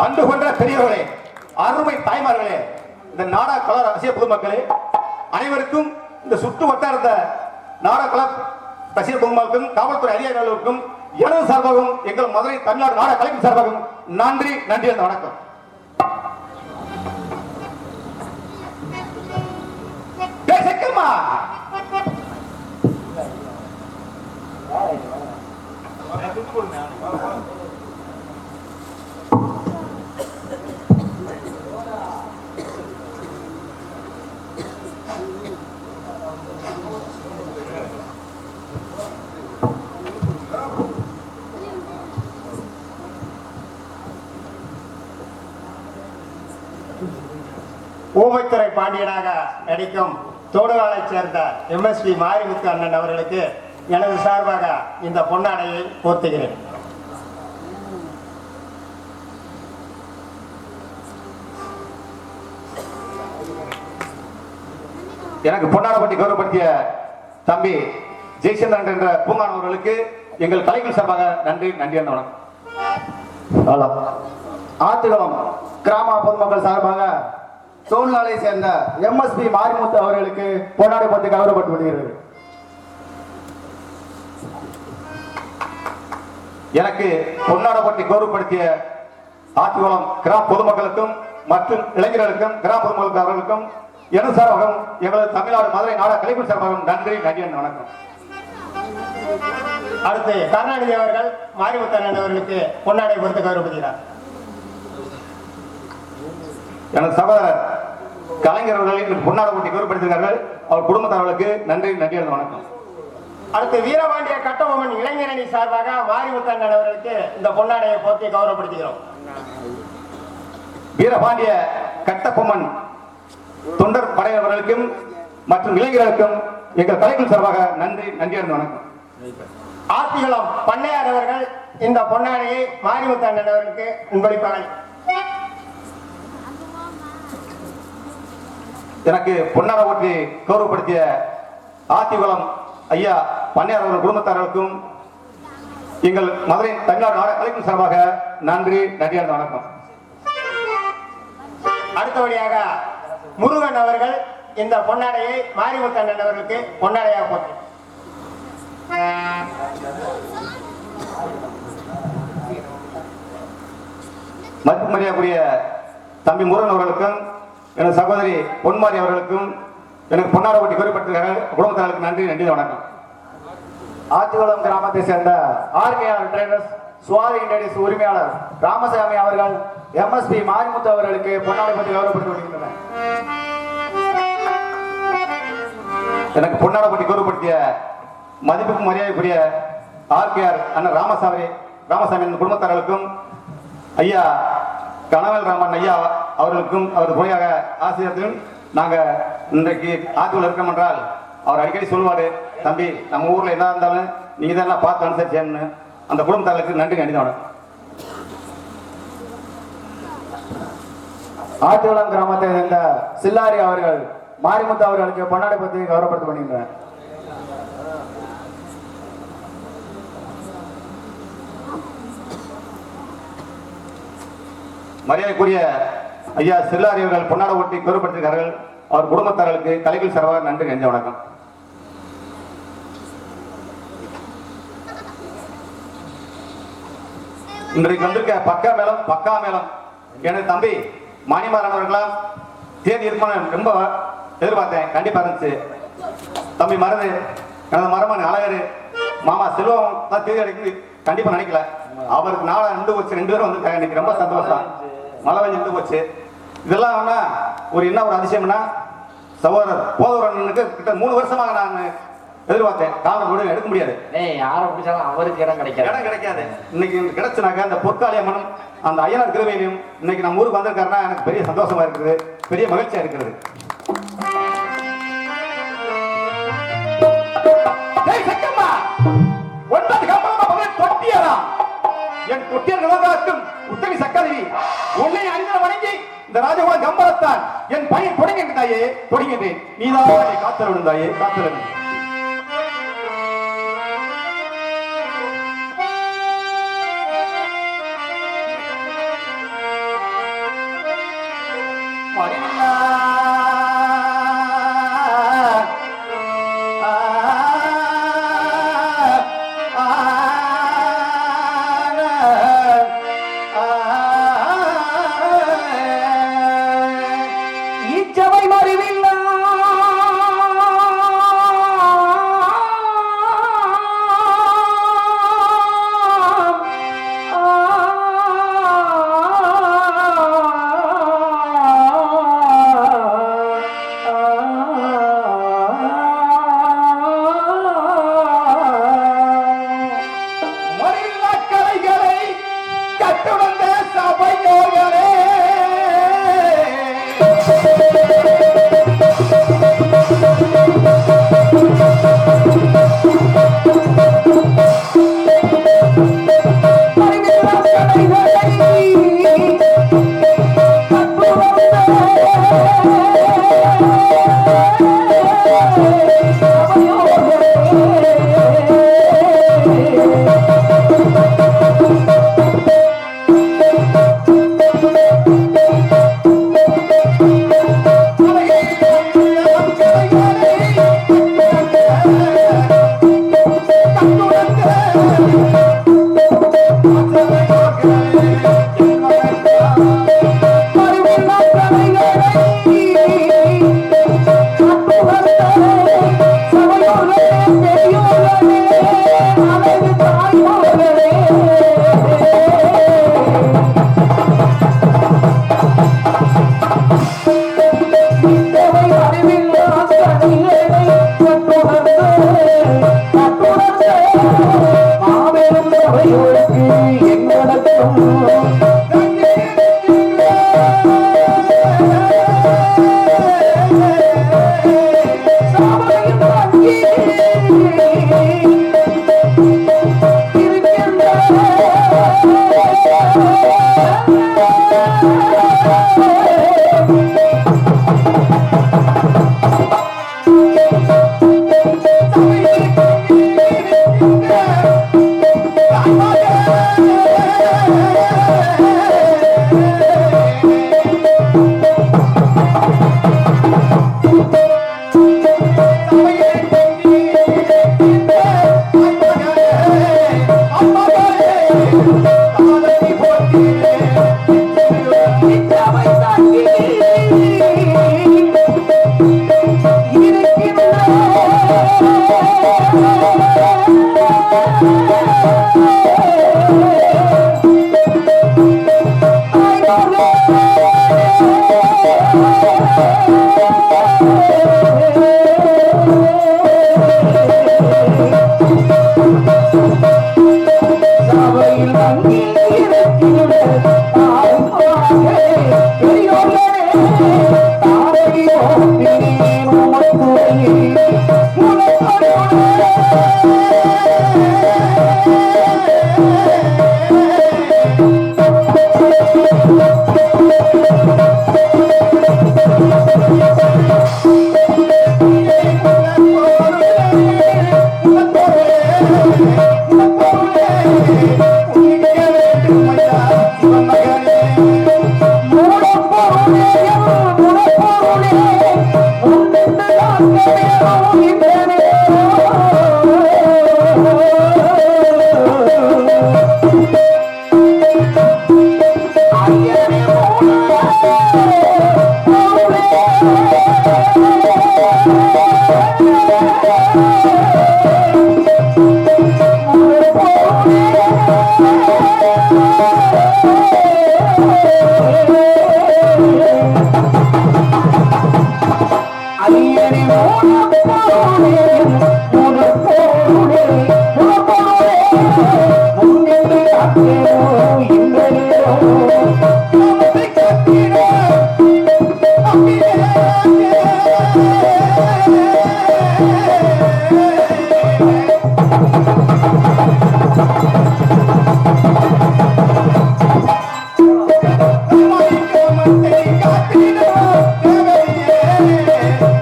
அன்பு கொண்ட பெரியவர்களே, அருமை தாய்மார்களே, இந்த நாடக கலா ரசிக பொதுமக்களே, அனைவருக்கும் இந்த சுற்று வட்டாரத்த நாடக கலா ரசிக பொதுமக்களுக்கும் காவல்துறை அதிகாரிகளுக்கும் எனது சார்பாகவும் எங்கள் மதுரை தமிழ்நாடு நாடக கலைஞர் சார்பாகவும் நன்றி நன்றி அந்த வணக்கம். ஊமைத்துறை பாண்டியனாக நடிக்கும் தோடுகாலைச் சேர்ந்த MSP மாரிமுத்து அண்ணன் அவர்களுக்கு எனது சார்பாக இந்த பொன்னாடையை போர்த்துகிறேன். எனக்கு பொன்னாடப்பட்டி கௌரவப்படுத்திய தம்பி ஜெயச்சந்திரன் என்ற பூங்கான் அவர்களுக்கு எங்கள் கலைஞர் சார்பாக நன்றி நன்றி என்ற வணக்கம். ஆத்துகளம் கிராம பொதுமக்கள் சார்பாக தோல்நாளை சேர்ந்த MSP மாரிமுத்து அவர்களுக்கு பொன்னாடப்பட்டி கௌரவப்பட்டு வருகிறது. எனக்கு பொன்னாடப்பட்டி கௌரவப்படுத்திய ஆத்துகளம் கிராம பொதுமக்களுக்கும் மற்றும் இளைஞர்களுக்கும் கிராம பொதுமக்கள் அவர்களுக்கும் எனது சார்பாகவும் எங்களது தமிழ்நாடு மதுரை நாடக கலைஞர் சார்பாகவும் நன்றி நன்றி என்ற வணக்கம். அடுத்து கருணாநிதி அவர்கள் மாரிமுத்து அண்ணன் அவர்களுக்கு பொன்னாடை கொடுத்து கௌரவப்படுகிறார். எனது சகோதரர் கலைஞர் அவர்கள் பொன்னாடப்பட்டி கௌரவப்படுத்தினார்கள். அவர் குடும்பத்தார்களுக்கு நன்றி நன்றி என்ற வணக்கம். அடுத்து வீரபாண்டிய கட்டபொம்மன் இளைஞரணி சார்பாக மாரிமுத்து அண்ணன் அவர்களுக்கு இந்த பொன்னாடையை போர்த்தி கௌரவப்படுத்துகிறோம். வீரபாண்டிய கட்டபொம்மன் தொண்டர் படையவர்களுக்கும் மற்றும் இளைஞர்களுக்கும் எங்கள் கலைஞர் சார்பாக நன்றி நன்றி என்ற வணக்கம். ஆத்திகளம் பண்ணையார் அவர்கள் இந்த பொன்னாடையை மாரிமுத்து அண்ணன் அவர்களுக்கு அன்பளிப்பார்கள். எனக்கு பொன்னாடப்பட்டி கௌரவப்படுத்திய ஆத்திகுளம் ஐயா பண்ணையார் அவர்கள் குடும்பத்தார்களுக்கும் எங்கள் மதுரை தமிழ்நாடு நாடக கலைஞர் சார்பாக நன்றி நன்றி என்ற வணக்கம். அடுத்தபடியாக முருகன் அவர்கள் இந்த பொன்னாடையை மாரிமுத்து அண்ணன் அவர்களுக்கு பொன்னாடையாக போட்டு மதிப்பு மரியாதைக்குரிய தம்பி முருகன் அவர்களுக்கும் எனது சகோதரி பொன்மாரி அவர்களுக்கும் எனக்கு பொன்னாடப்பட்டி கௌரவப்படுத்துகிறார்கள். குடும்பத்தார்களுக்கு நன்றி நன்றி வணக்கம். ஆத்துகளம் கிராமத்தை சேர்ந்த RKR டிரைவர்ஸ் சுவாதி இண்டஸ்ட்ரீஸ் உரிமையாளர் ராமசாமி அவர்கள் MSP மாரிமுத்து அவர்களுக்கு பொன்னாடப்பட்டி கௌரவப்படுத்தி வருகின்றனர். எனக்கு பொன்னாடப்பட்டி கௌரவப்படுத்திய மதிப்புக்கு மரியாதைக்குரிய RKR அண்ணன் ராமசாமி குடும்பத்தார்களுக்கும் ஐயா கனவேல் ராமன் ஐயா அவர்களுக்கும் அவர் துணையாக ஆசிரியர்களும் நாங்கள் இன்றைக்கு ஆத்துக்குள்ள இருக்கோம் என்றால் அவர் அடிக்கடி சொல்லுவார், தம்பி நம்ம ஊரில் என்ன இருந்தாலும் நீங்கள் தான் பார்த்து அனுசரிச்சேன்னு. அந்த குடும்பத்தார்களுக்கு நன்றி நன்றி வணக்கம். ஆத்துகளம் கிராமத்தை சேர்ந்த சில்லாரி அவர்கள் மாரிமுத்து அவர்களுக்கு பொன்னாடப்பட்டி கௌரவப்படுத்தி வருகின்றனர். மரியாதைக்குரிய ஐயா செல்லாரி அவர்கள் பொன்னாடப்பட்டி கௌரவப்படுத்திருக்கிறார்கள். அவர் குடும்பத்தார்களுக்கு கலைகள் சார்பாக நன்றி நன்றி வணக்கம். இன்றைக்கு வந்திருக்க பக்கா மேளம் எனது தம்பி மணிமாறன் அவர்களாம் தேதி இருப்பான ரொம்ப எதிர்பார்த்தேன். கண்டிப்பா இருந்துச்சு. தம்பி மருது எனது மரமன் அழகரு மாமா செல்வம் தான் தேதி அடைக்கு கண்டிப்பா நினைக்கல. அவருக்கு நாளா நின்று போச்சு. 2 பேரும் வந்து இன்னைக்கு ரொம்ப சந்தோஷம். மழை வந்து நின்று போச்சு. இதெல்லாம் ஒரு என்ன ஒரு அதிசயம்னா சகோதரர் போதவரனுக்கு கிட்ட 3 வருஷமாக நான் எதிர்பார்த்தேன். காரணம் கூட எடுக்க முடியாது. யாரை பிடிச்சாலும் அவருக்கு இடம் கிடைக்காது. இன்னைக்கு கிடைச்சுனாக்க அந்த பொற்காலி அம்மனும் அந்த ஐயனார் கிருபையிலையும் இன்னைக்கு நம்ம ஊருக்கு வந்திருக்காருன்னா எனக்கு பெரிய சந்தோஷமா இருக்குது, பெரிய மகிழ்ச்சியா இருக்கிறது. என் தொட்டியர் நிலங்காக்கும் உத்தமி சக்கரவி உன்னை அறிந்த வணங்கி இந்த ராஜகுமார் கம்பளத்தான் என் பையன் தொடங்கின்றாயே தொடங்கின்றேன். நீதான் காத்தல் விழுந்தாயே காத்தல். மறிவில்லா இச்சபை மறிவில்லா மறிவில்லா கலைகளை கட்டுவந்த சபையோர்களே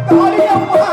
காளியம்மா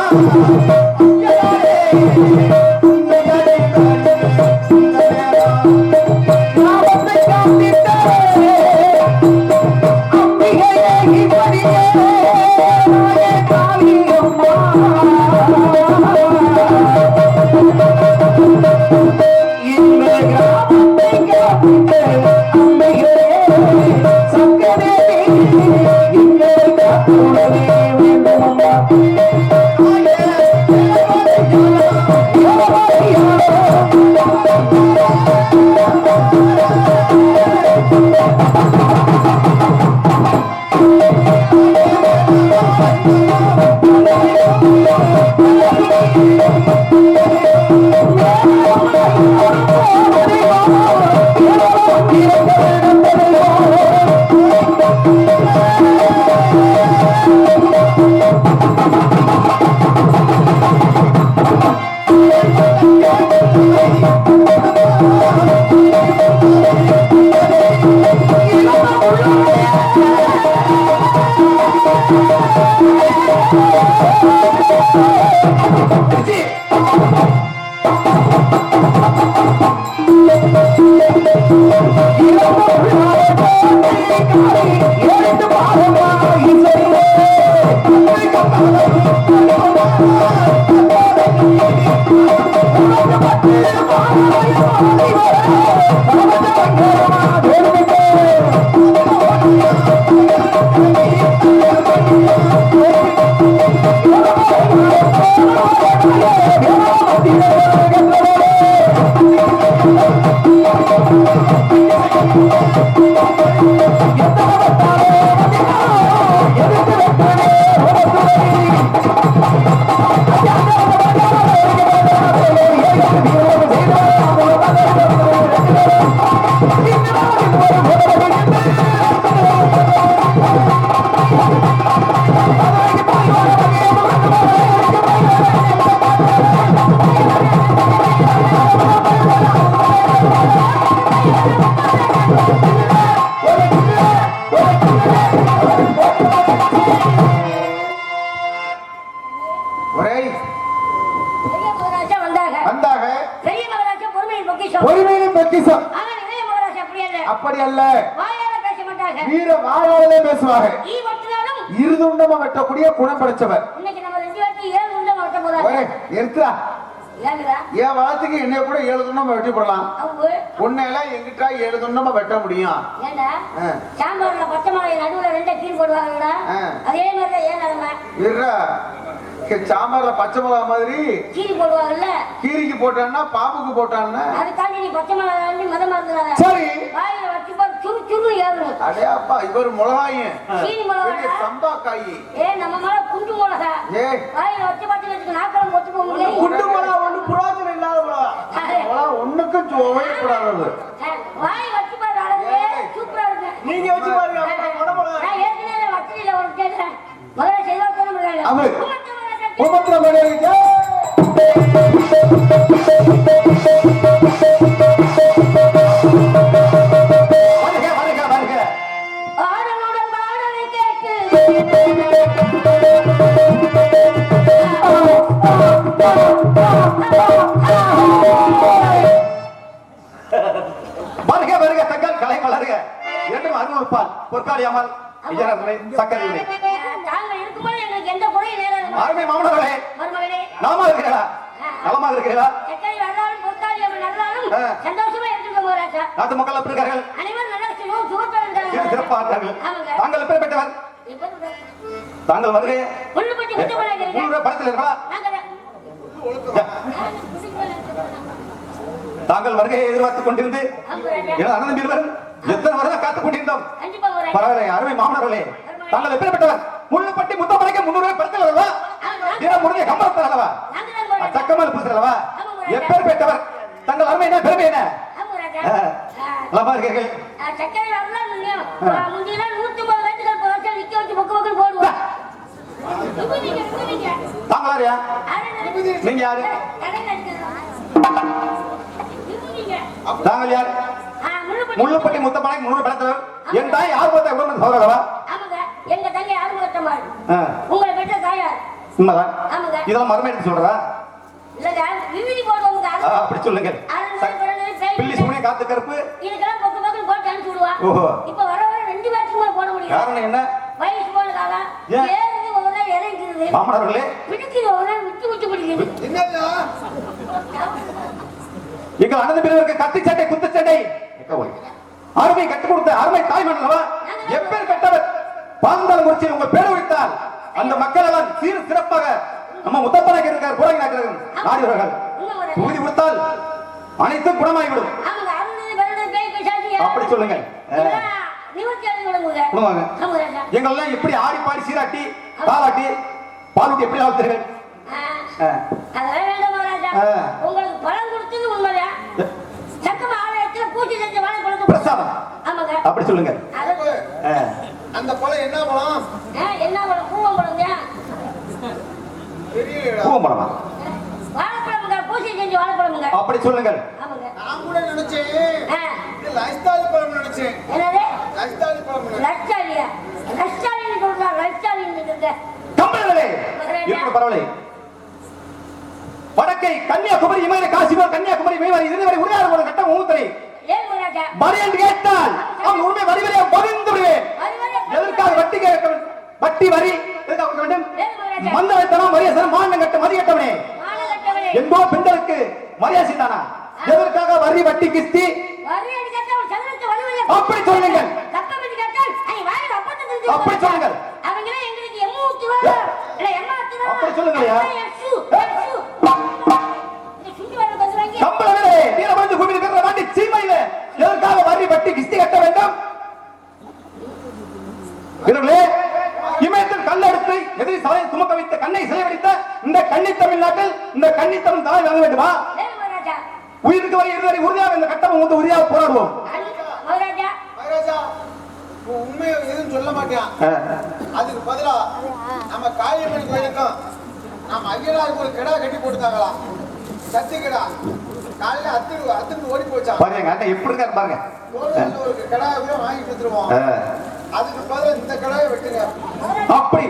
அப்படி அல்ல, வீர வாயாலே பேசுவாங்க. இருதுண்டமா வெட்டக்கூடிய குணம் படைச்சவர். என் வளத்துக்கு என்னைய கூட 7 துண்டமா வெட்டி போடலாம். உன்னையெல்லாம் எங்கிட்ட 7 துண்டமா வெட்ட முடியும். சாம்பார்ல பச்சை மிளகாய் நடுவுல 2 கீழ் போடுவாங்கடா. அதே மாதிரி தான் ஏன் நிலைமை. சாம்பார்ல பச்சை மிளகா மாதிரி கீரி போடுவாங்கல்ல. கீரிக்கு போட்டான்னா பாம்புக்கு போட்டான்னா அதுக்காண்டி நீ பச்சை மிளகாய் வந்து மதமா இருந்தாங்க. சரி வாயில வச்சு பாரு சுரு சுரு ஏறும். அடே அப்பா இவர் மிளகாயும் கீரி மிளகாய் சம்பா காய். நம்ம மேல குண்டு மிளகா. வாயில வச்சு பாத்தீங்கன்னா நாக்கலம் ஒத்து போக முடியாது. குண்டு மிளகா ஒண்ணு புரோஜனம் இல்லாத மிளகா. ஒண்ணுக்கும் சுவைப்படாதது. வாய் வச்சு பாரு அழகு சூப்பரா இருக்கு. நீங்க வச்சு பாருங்க. நான் ஏற்கனவே வச்சில ஒரு கேக்குறேன். முதல்ல செய்வா சொல்ல முடியல. உமத்ர மலையில ஆடலுடன் பாடலை கேட்டு வருக வருக தங்கள் கலை வளருக. இரண்டும் அருள்பால் பொற்காளி அம்மாள் சக்கரை தாங்கள் இருக்கும்போது எங்களுக்கு எந்த குறையும் நேரம். அருமை மாமனர்களே, மருமகளே நாம இருக்கிறீர்களா? நலமாக இருக்கிறீர்களா? சக்கரை வந்தாலும் பொற்காளி அம்மன் நல்லாலும் சந்தோஷமா இருந்துக்க போறாச்சா. நாட்டு மக்கள் எப்படி இருக்கார்கள்? அனைவரும் நல்லா சுகத்தோடு சிறப்பாக இருக்கார்கள். தாங்கள் எப்படி பெற்றவர்? தாங்கள் வருகை முள்ளு பட்டி முட்டை போடாதீங்க. படத்தில் இருக்கா? தாங்கள் வருகையை எதிர்பார்த்துக் கொண்டிருந்து எனது அண்ணன் இருவரும் எத்தனை வருடம் காத்துக் கொண்டிருந்தோம். பரவாயில்லை அருமை மாமனர்களே, தாங்கள் எப்படி பெற்றவர்? முள்ளுப்பட்டி முத்தமலைக்கு 300 படத்தில் அல்லவா? தினம் முடிஞ்ச கம்பளத்தில் அல்லவா? சக்கமல் பூசல் அல்லவா? எப்பேர் பெற்றவர்? தங்கள் அருமை என்ன பெருமை என்ன? நலமா இருக்கீர்கள்? சக்கரை வரலாம் முந்தினா 150 வயசுகள் போச்சு நிக்க வச்சு பொக்கு பொக்கு போடுவோம். தாங்கள் யாரு? நீங்க யாரு? தாங்கள் யார்? முள்ளுப்பட்டி முத்தமலைக்கு 300 படத்தில் என் தாய் ஆர்வத்தை உடம்பு சோதரவா? எங்க தங்கை ஆர்வத்தம்மாள் உங்களை பெற்ற தாயார். உண்மைதான். இதெல்லாம் மறுமை எடுத்து சொல்றதா? இல்லங்க விவிதி போடுவாங்க. அப்படி சொல்லுங்க. பில்லி சுமனே காத்து கருப்பு இதுக்கெல்லாம் பொக்கு பொக்கு போட்டு அனுப்பி விடுவா. இப்ப வர வர 2 பேருக்கு போட முடியும். காரணம் என்ன? வயசு போனதால ஏறுது ஒரு நாள் இறங்குது. மாமனார்களே பிடிக்குது ஒரு நாள் விட்டு விட்டு பிடிக்குது. என்னடா எங்கள் அண்ணன் பிறருக்கு கத்தி சட்டை குத்து சட்டை அருமை கற்றுக் கொடுத்த அருமை தாய்மன்னவா எப்பேர் கட்டவர் பாந்தாள் குறிச்சி உங்க பேர் வைத்தால் அந்த மக்கள் எல்லாம் சீர் சிறப்பாக நம்ம முத்தப்பனாக இருக்கிற புறங்கி நாடுகிறார்கள். தொகுதி கொடுத்தால் அனைத்தும் குணமாகிவிடும். அப்படி சொல்லுங்க. எங்கெல்லாம் எப்படி ஆடி பாடி சீராட்டி பாலாட்டி பாலூட்டி எப்படி ஆழ்த்துறீர்கள்? உங்களுக்கு பழம் கொடுத்தது உண்மைதான். சக்கர ஆலயத்துல பூஜை செஞ்ச வாழை பழம் பிரசாதம். ஆமாங்க. அப்படி சொல்லுங்க. அந்த பழம் என்ன பழம்? என்ன பழம்? பூவம் பழம் தான். பூவம் பழமா? வாழைப்பழம்ங்க, பூஜை செஞ்ச வாழைப்பழம்ங்க. அப்படி சொல்லுங்க. ஆமாங்க. நான் கூட நினைச்சேன் இது லைஸ்டாலி பழம் நினைச்சேன். என்னது? லைஸ்டாலி பழம். லட்சாலியா? லட்சாலின்னு சொல்றா, லட்சாலின்னு சொல்லுங்க. கம்பளங்களே இப்படி பரவலை வடக்கை கன்னியாகுமரி இமய காசிமர் கன்னியாகுமரி மேவாரி இதுவரை உரையாட ஒரு கட்டம் ஊத்தரை ஏன் முராஜா மரியன் கேட்டால் அவன் உண்மை வரி வரியா பகிர்ந்து விடுவேன். எதற்காக வட்டி கேட்க வேண்டும்? வட்டி வரி எதற்காக கொடுக்க வேண்டும்? மந்தவைத்தனம் மரியாசனம் மானம் கட்ட மதி கட்டவனே என்போ பெண்களுக்கு மரியாதை தானா? எதற்காக வரி வட்டி கிஸ்தி அப்படி சொல்லுங்கள். அப்படி சொல்லுங்கள். அப்படி சொல்லுங்களையா? கம்பளங்களே வீரமந்து கும்பிடுகிற வாண்டி சீமையில எதற்காக வரி வட்டி கிஸ்தி கட்ட வேண்டும்? வீரர்களே, இமயத்தில் கல்லெடுத்து எதிரி சாலை சுமக்க வைத்த கண்ணை சிலைவடித்த இந்த கன்னி தமிழ்நாட்டில் இந்த கன்னி தமிழ் தாய் வாங்க வேண்டுமா? உயிருக்கு வரை இருவரை உறுதியாக இந்த கட்டணம் வந்து உறுதியாக போராடுவோம். உண்மையை எதுவும் சொல்ல மாட்டேன். அதுக்கு பதிலா நம்ம காளியம்மன் கோயிலுக்கும் நம்ம ஐயனாருக்கு ஒரு கிடா கட்டி போட்டுட்டாங்களாம். சத்தி கிடா காலையில அத்துக்கு ஓடி போச்சா பாருங்க அண்ணன் எப்படி இருக்காரு பாருங்க. ஒரு கிடாயை கூட வாங்கி கொடுத்துருவோம். அதுக்கு பதிலா இந்த கிடாயை வெட்டுங்க. அப்படி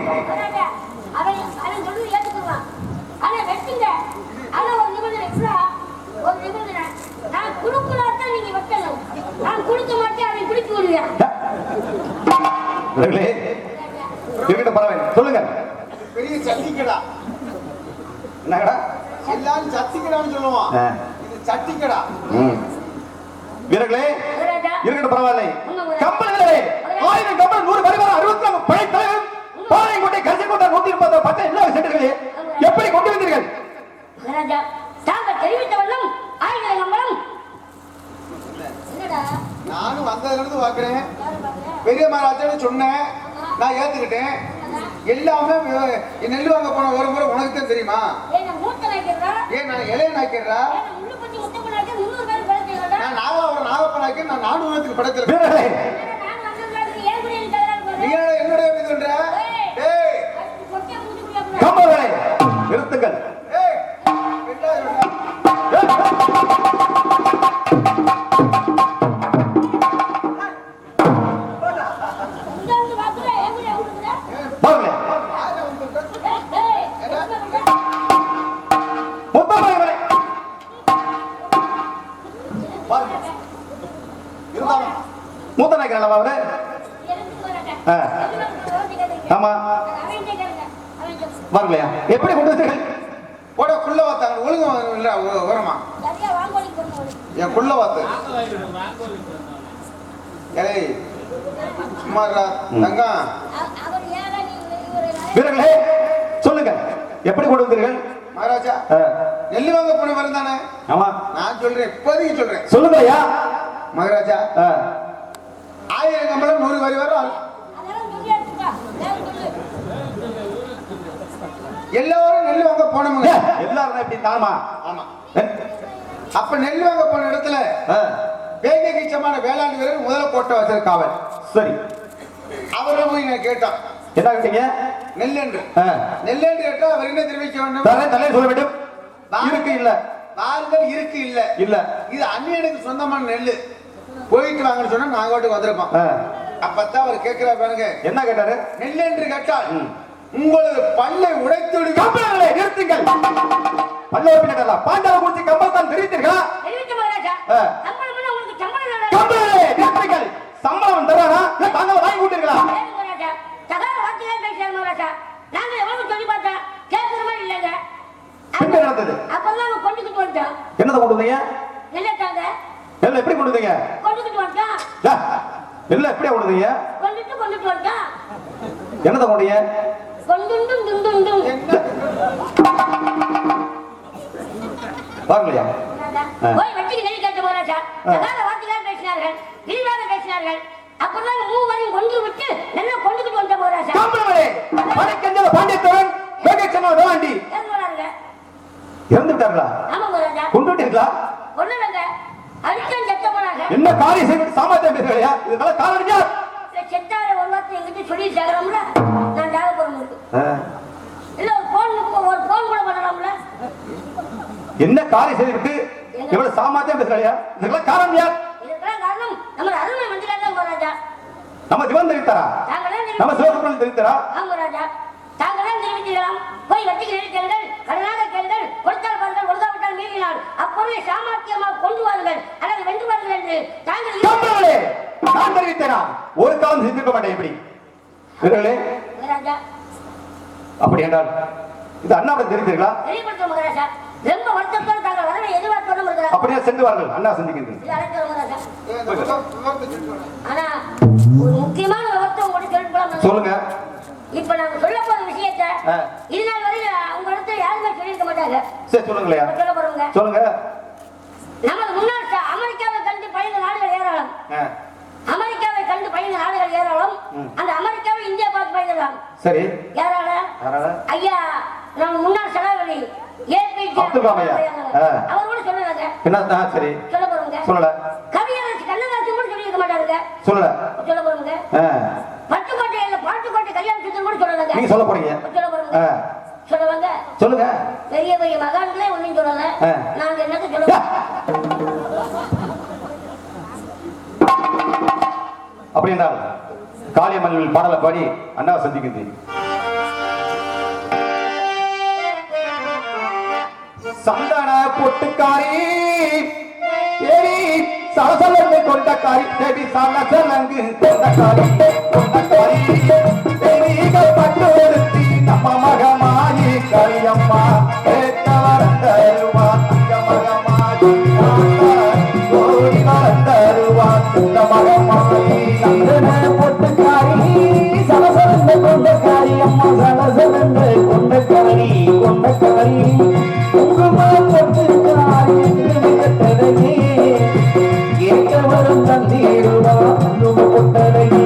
சொல்லுங்க. பெரிய சட்டி கிடா என்னடா எல்லாரும் சத்தி கிடான்னு சொல்லுவோம். இது சட்டி கிடா. வீரர்களே இருக்கட்டும் பரவாயில்லை. கம்பளங்களே 1000 கம்பளம் 100 பரிவாரம் 64 படை தலைவர் பாளையங்கோட்டை கரிசல்கோட்டை 130 10 எல்லா சென்டர்களே எப்படி கொண்டு வந்தீர்கள்? நானும் வந்ததுல இருந்து பாக்குறேன். பெரிய மகாராஜா சொன்னேன், நான் ஏத்துக்கிட்டேன். எல்லாமே நெல் வாங்க போன ஒரு முறை உனக்கு தான் தெரியுமா? ஏன் நான் இளைய நாய்க்கிறா? நான் நாகப்பனாக்கி நான் 400 படத்தில் என்னுடைய சொல்ற கம்பளங்களே நிறுத்துங்கள். மூத்த நாய்க்கிறாள் அவரு. ஆமா வரலையா? எப்படி கொண்டு வந்தீர்கள்? போட குள்ள வாத்தாங்க ஒழுங்கு இல்ல வரமா என் குள்ள வாத்து ஏய் சும்மாடா தங்கம். வீரர்களே சொல்லுங்க எப்படி கொண்டு வந்தீர்கள்? மகாராஜா நெல்லு வாங்க போன வரும் தானே? ஆமா நான் சொல்றேன், இப்போதைக்கு சொல்றேன். சொல்லுங்க ஐயா. மகாராஜா 1000 கம்பளம் 100 வரி வரும். எல்லாரும் நெல் வாங்க போனவங்க எல்லாரும் எப்படி தாமா? ஆமா. அப்ப நெல் வாங்க போன இடத்துல வேங்கைக்கு சமான வேளாண் வீரர் முதல்ல கோட்டை வச்சிருக்க காவல். சரி அவரை போய் நான் கேட்டான், என்ன கேட்டீங்க? நெல்லென்று நெல்லென்று கேட்டா அவர் என்ன தெரிவிக்க வேண்டும்? தலை சொல்ல வேண்டும். இருக்கு இல்ல வாருங்கள் இருக்கு இல்ல இல்ல இது அந்நியனுக்கு சொந்தமான நெல்லு போயிட்டு வாங்கன்னு சொன்னா நாங்க வீட்டுக்கு வந்திருப்போம். அப்பதான் அவர் கேட்கிறார் பாருங்க. என்ன கேட்டாரு? நெல்லென்று கேட்டால் உங்களது பல்லை உடைத்து கம்பளங்களே நிறுத்துங்கள். பல்ல பின்னடல பாண்டால குறிச்சி கம்பளத்தான் தெரிவித்தீர்களா? கம்பளங்களே நிறுத்துங்கள். சம்பளம் தரானா இல்ல தாங்க வாங்கி கொடுத்தீர்களா? என்ன நடந்தது? என்னத கொண்டு வந்தீங்க? எல்லாம் எப்படி கொண்டு வந்தீங்க? எல்லாம் எப்படி கொண்டு வந்தீங்க? என்னத கொண்டீங்க? வரலையா? பாண்டியத்தவன் இறந்து விட்டார்களா? கொண்டு விட்டீர்களா? என்ன காரியம் செய்து சாமர்த்தியம் பேசுறியா? இதனால காரணம் செத்தார ஒரு வார்த்தை என்கிட்ட சொல்லி சேகரம்ல நான் ஜாக போறேன். இல்ல ஒரு போன் கூட பண்ணலாம்ல. என்ன காரியம் செய்துட்டு இவ்வளவு சாமர்த்தியம் பேசுறியா? இதெல்லாம் காரணம் யார்? இதெல்லாம் காரணம் நம்ம அருமை மந்திரா தான் ராஜா. நம்ம திவன் தெரிவித்தாரா? நம்ம சிவசுப்ரமணியன் தெரிவித்தாரா? ஆமா ராஜா. தாங்களாம் தெரிவித்தீர்களாம். போய் வட்டிக்கு கேளுங்கள், கடனாக கேளுங்கள், கொடுத்தால் பாருங்கள், கொடுக்காவிட்டால் மீறி கூறினால் அப்பொருளை சாமர்த்தியமாக கொண்டு வாருங்கள் அல்லது வென்று வாருங்கள் என்று தாங்கள் கம்பளே, நான் தெரிவித்தேனா ஒரு காலம் சிந்திக்க மாட்டேன். எப்படி வீரர்களே, மகாராஜா அப்படி என்றால் இது அண்ணாவை தெரிவித்தீர்களா? தெரியப்படுத்த மகாராஜா. ரொம்ப வருத்தத்தோடு தாங்கள் வரவை எதிர்பார்த்தோடு இருக்கிறார். அப்படியே சென்று வாருங்கள், அண்ணா சந்திக்கின்றேன். இது அழைக்கிற மகாராஜா. விவரத்தை சொல்லிட்டு ஆனா ஒரு முக்கியமான விவரத்தை உங்களுக்கு சொல்லிக்கலாம். சொல்லுங்க. இப்ப நாங்க சொல்ல போற விஷயத்தை ஆ. இது நாள் வரை உங்களிடத்துல யாருமே சொல்லியிருக்க மாட்டாங்க. சரி சொல்லுங்களையா, இப்ப சொல்ல போறோங்க. சொல்லுங்க. நமது முன்னாள் அமெரிக்காவை கண்டு பயந்த நாடுகள் ஏராளம். ஆ, அமெரிக்காவை கண்டு பயந்த நாடுகள் ஏராளம். அந்த அமெரிக்காவை இந்தியா பார்த்து பயந்துடலாம். சரி. யாரால? யாரால? ஐயா நம்ம முன்னாள் செலவழி ஏபிஜே அப்துல் கலாம் ஐயா. ஆ. அவர் கூட சொல்லலாங்க. என்ன? சரி சொல்ல போறோங்க. சொல்லல. கவியரசு கண்ணதாசன் கூட சொல்லியிருக்க மாட்டாருங்க. சொல்லல. சொல்ல போறோங்க. ஆ, பட்டுக்கோட்டையில பாட்டுக்கோட்டை கல்யாண சுத்தம் கூட சொல்லலாங்க. நீங்க சொல்ல போறீங்க. சொல்ல போறோங்க. ஆ, சொல்லுவாங்க. சொல்லுங்க. பெரிய பெரிய மகான்களே ஒன்னும் சொல்லல. ஆ. நாங்க என்னத்த சொல்லுவோம்? அப்படி என்றால் காளியம்மன் பாடலை பாடி அண்ணாவை சந்திக்கின்றேன். சந்தன பொட்டுக்காரி தேவி சலசலங்கு கொண்டக்காரி தேவி சலசலங்கு கொண்டக்காரி கொண்டக்காரி தெய்வீக பட்டு ஒருத்தி நம்ம மகமாயி காளியம்மா ஏற்றவரந்தருவா தங்க மகமாயி கோடி வரந்தருவா தங்க மகமாயி சந்தன பொட்டுக்காரி சலசலந்த கொண்டக்காரி அம்மா சலசலந்த கொண்டக்காரி கொண்டக்காரி குங்கும பொட்டுக்காரி கட்டழகி ஏற்றவரும் தந்திடுவா குங்கும பொட்டழகி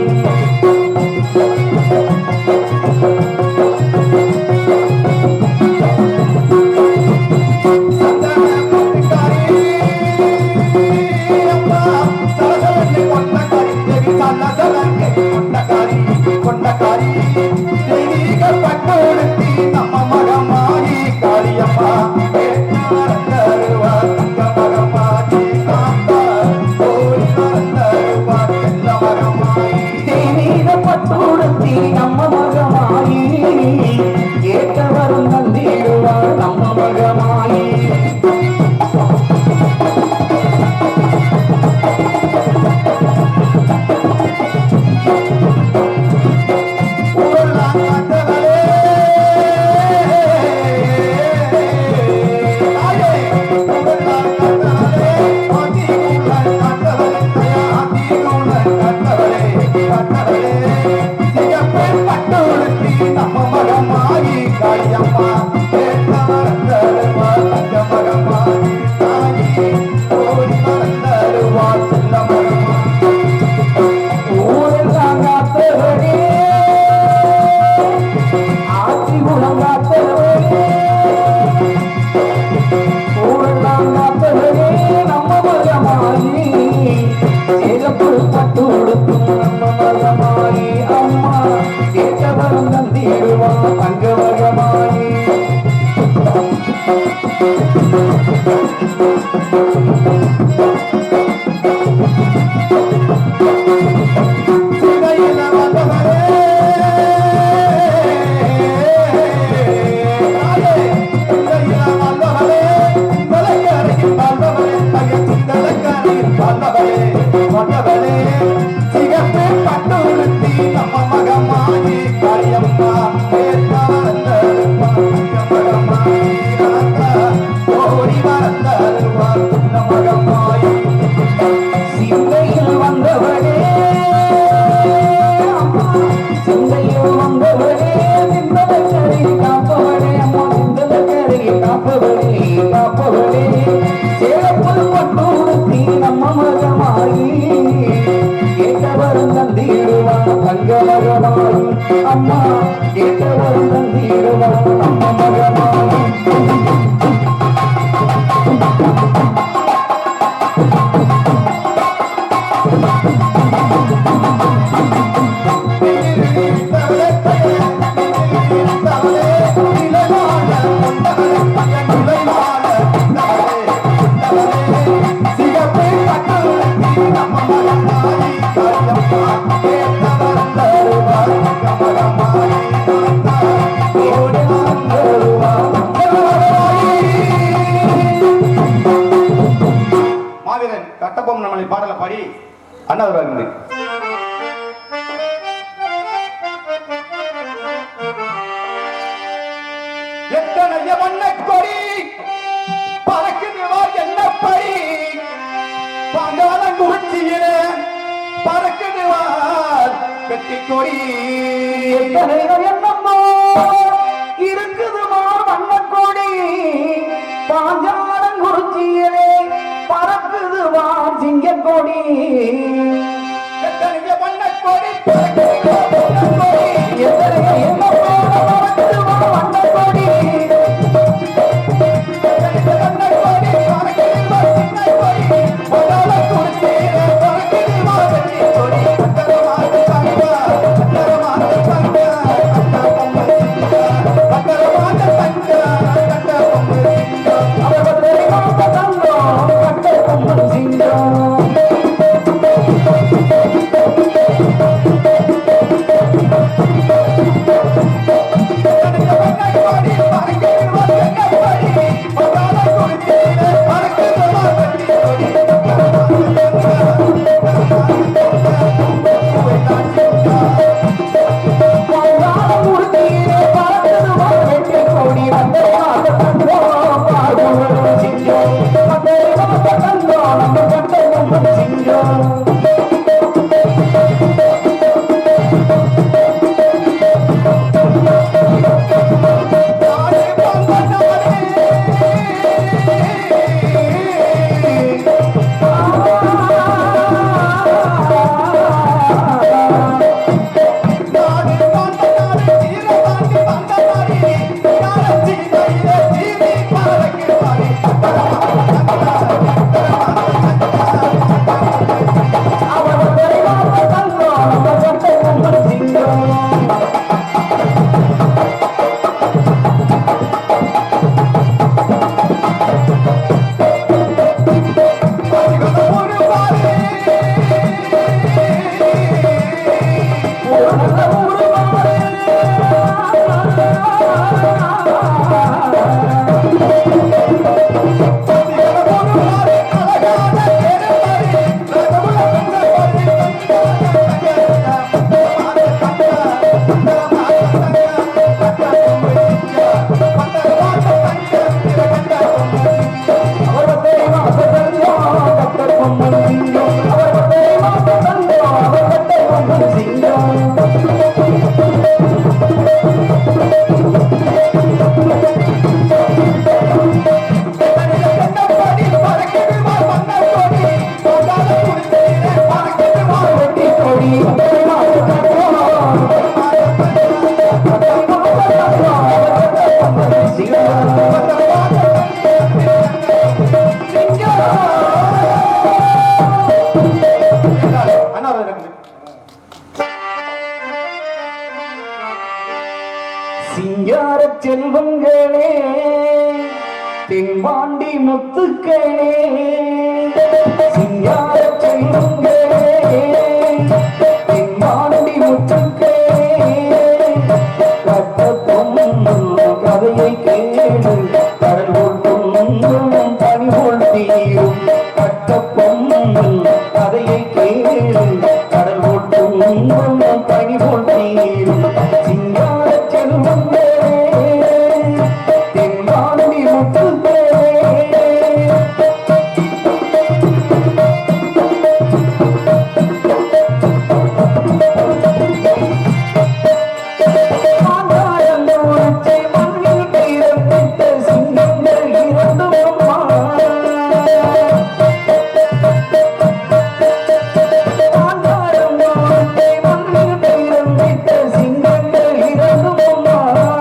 பட்டுடுத்தி நம்ம மகமாயி ஏற்றவரும் தந்திடுவா நம்ம மகமாயி அம்மா கேட்டவரும் தந்திடுவா நம்ம மகமாயி Come on. அண்ணா வருவாங்க. எத்தனைய வண்ண கொடி பறக்குது என்ன படி பாங்காலங்குறிச்சியில பறக்குது வெட்டி கொடி என்னம்மா இருக்குதுமா வண்ணக்கோடி பாஞ்சாலங்குறிச்சியிலே பறக்குதுமா சிங்கக்கொடி எத்தனைய வண்ண கொடி பறக்குது என்னம்மா பறக்குதுமா வண்ணக்கோடி சிங்கார செல்வங்களே தென்பாண்டி முத்துக்களே சிங்கார செல்வங்களே தென்பாண்டி முத்துக்களே கட்டப்பொம்மும் கதையை கேளு கடல் ஓட்டும் பனிபோல் தீரும் கட்டப்பொம்மும் கதையை கேளு கடல் ஓட்டும் பனிபோல் தீரும் சிங்கார செல்வங்களே தென்பாண்டி முத்துக்களே சிங்கங்கள் இரண்டும்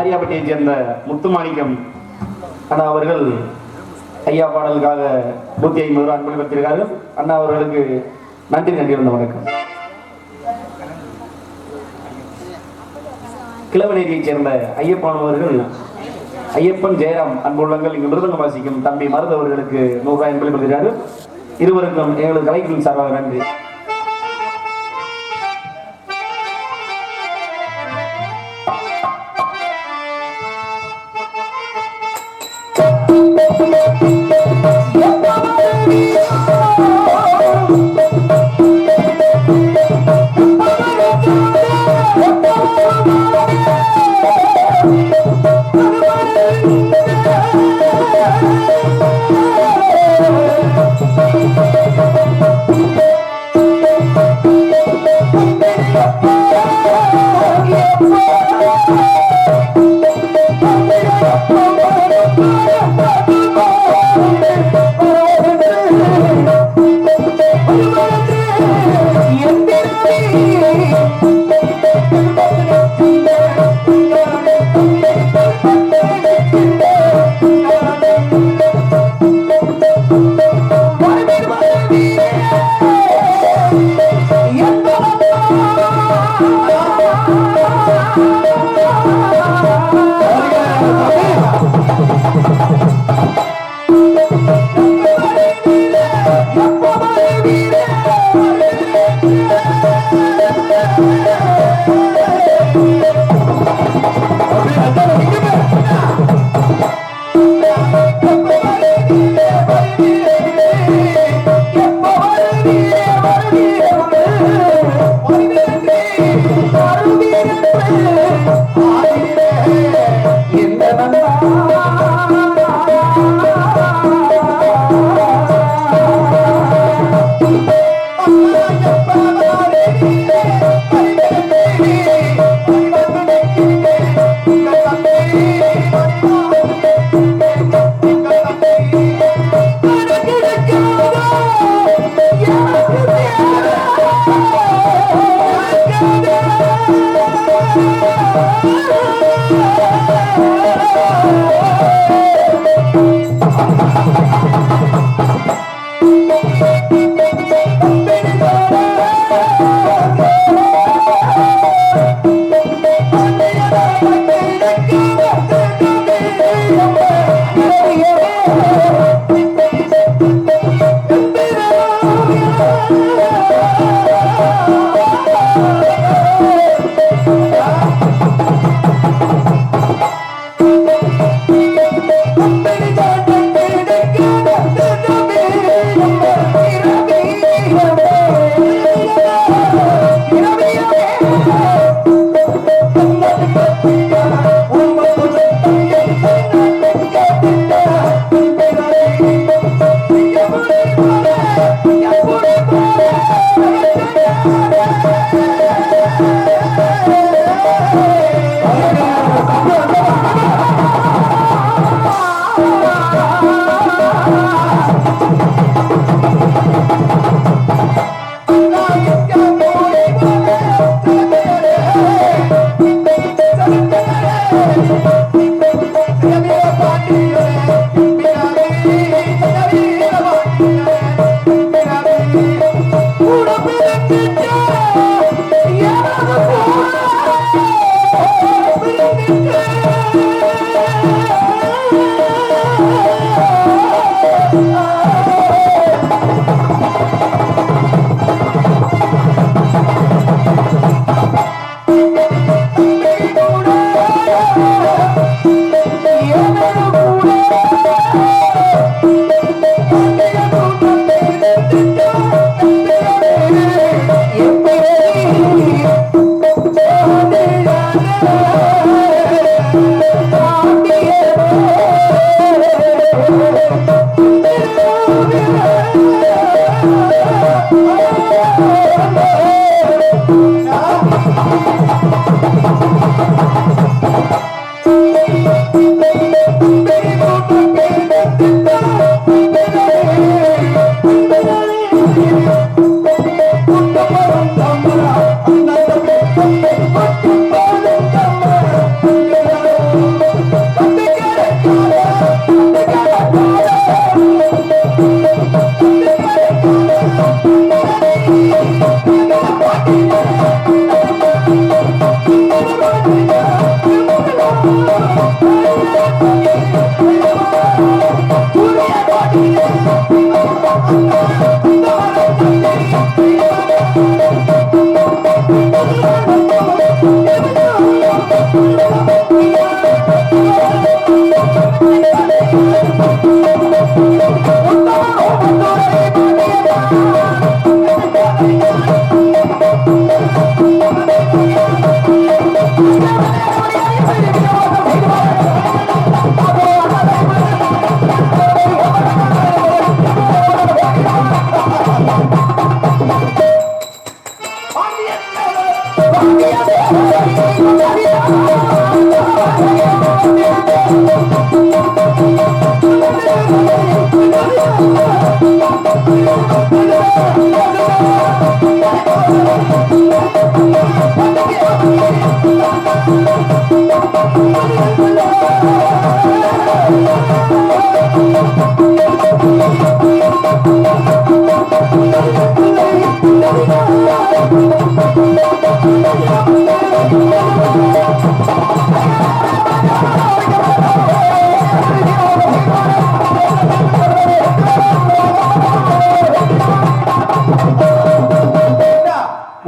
காரியாபட்டியைச் சேர்ந்த முத்துமாணிக்கம் அண்ணா அவர்கள் ஐயா பாடலுக்காக 150 ரூபாய் அன்பளித்திருக்கார்கள். அண்ணா அவர்களுக்கு நன்றி இருந்த வணக்கம். கிழவநேரியைச் சேர்ந்த ஐயப்பன் அவர்கள் ஐயப்பன் ஜெயராம் அன்புள்ளங்கள் இங்கு மிருதங்க வாசிக்கும் தம்பி மருது அவர்களுக்கு 100 ரூபாய் அன்பளித்திருக்கிறார்கள். இருவருக்கும் எங்களது கலைக்குழுவின் சார்பாக நன்றி.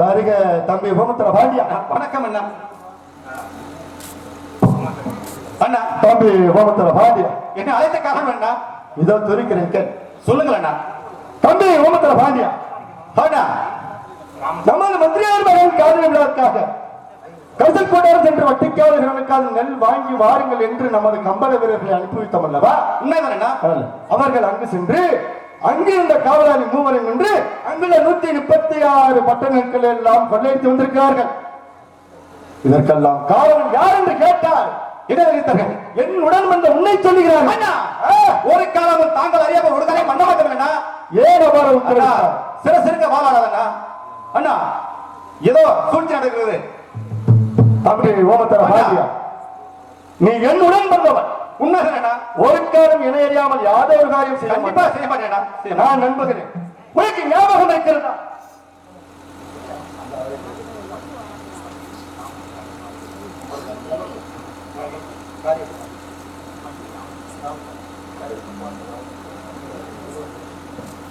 வருக தம்பி கோமத்திர பாண்டியா. வணக்கம் அண்ணா. அண்ணா தம்பி கோமத்திர பாண்டியா, என்ன அழைத்த காரணம் அண்ணா? இதோ துரிக்கிறேன் கேள். சொல்லுங்கள் அண்ணா. தம்பி கோமத்திர பாண்டியா, அண்ணா நமது மந்திரியார் மகன் காதல் விழாவுக்காக கசல் கொண்டாடு சென்று வட்டிக்காரர்களுக்காக நெல் வாங்கி வாருங்கள் என்று நமது கம்பள வீரர்களை அனுப்பி வைத்தோம் அல்லவா? உண்மைதான் அண்ணா. அவர்கள் அங்கு சென்று அங்கிருந்த காவலாளி மூவரை நின்று அங்குள்ள 136 பட்டணங்கள் எல்லாம் கொள்ளையடித்து வந்திருக்கிறார்கள். இதற்கெல்லாம் காரணம் யார் என்று கேட்டால் இடவழித்தார்கள். என்னுடன் வந்த உன்னை சொல்லுகிறார்கள். அண்ணா ஒரு காலம் தாங்கள் அறியாமல் ஒரு காலம் மன்ன மாட்டோம் அண்ணா. ஏன் அவ்வாறு உத்தரவிட்டார்? சிற சிறுக்க வாழாதண்ணா. அண்ணா ஏதோ சூழ்ச்சி நடக்கிறது. தம்பி ஓமத்தர பாண்டியா, நீ என்னுடன் வந்தவன். உண்மைதான் அண்ணா. ஒரு காலம் இணை அறியாமல் யாதொரு ஒரு காரியம் செய்ய கண்டிப்பா மாட்டான். செய்ய மாட்டேன் அண்ணா. செய்ய மாட்டேன். நான் நண்புகிறேன். உனக்கு ஞாபகம் இருக்கிறதா?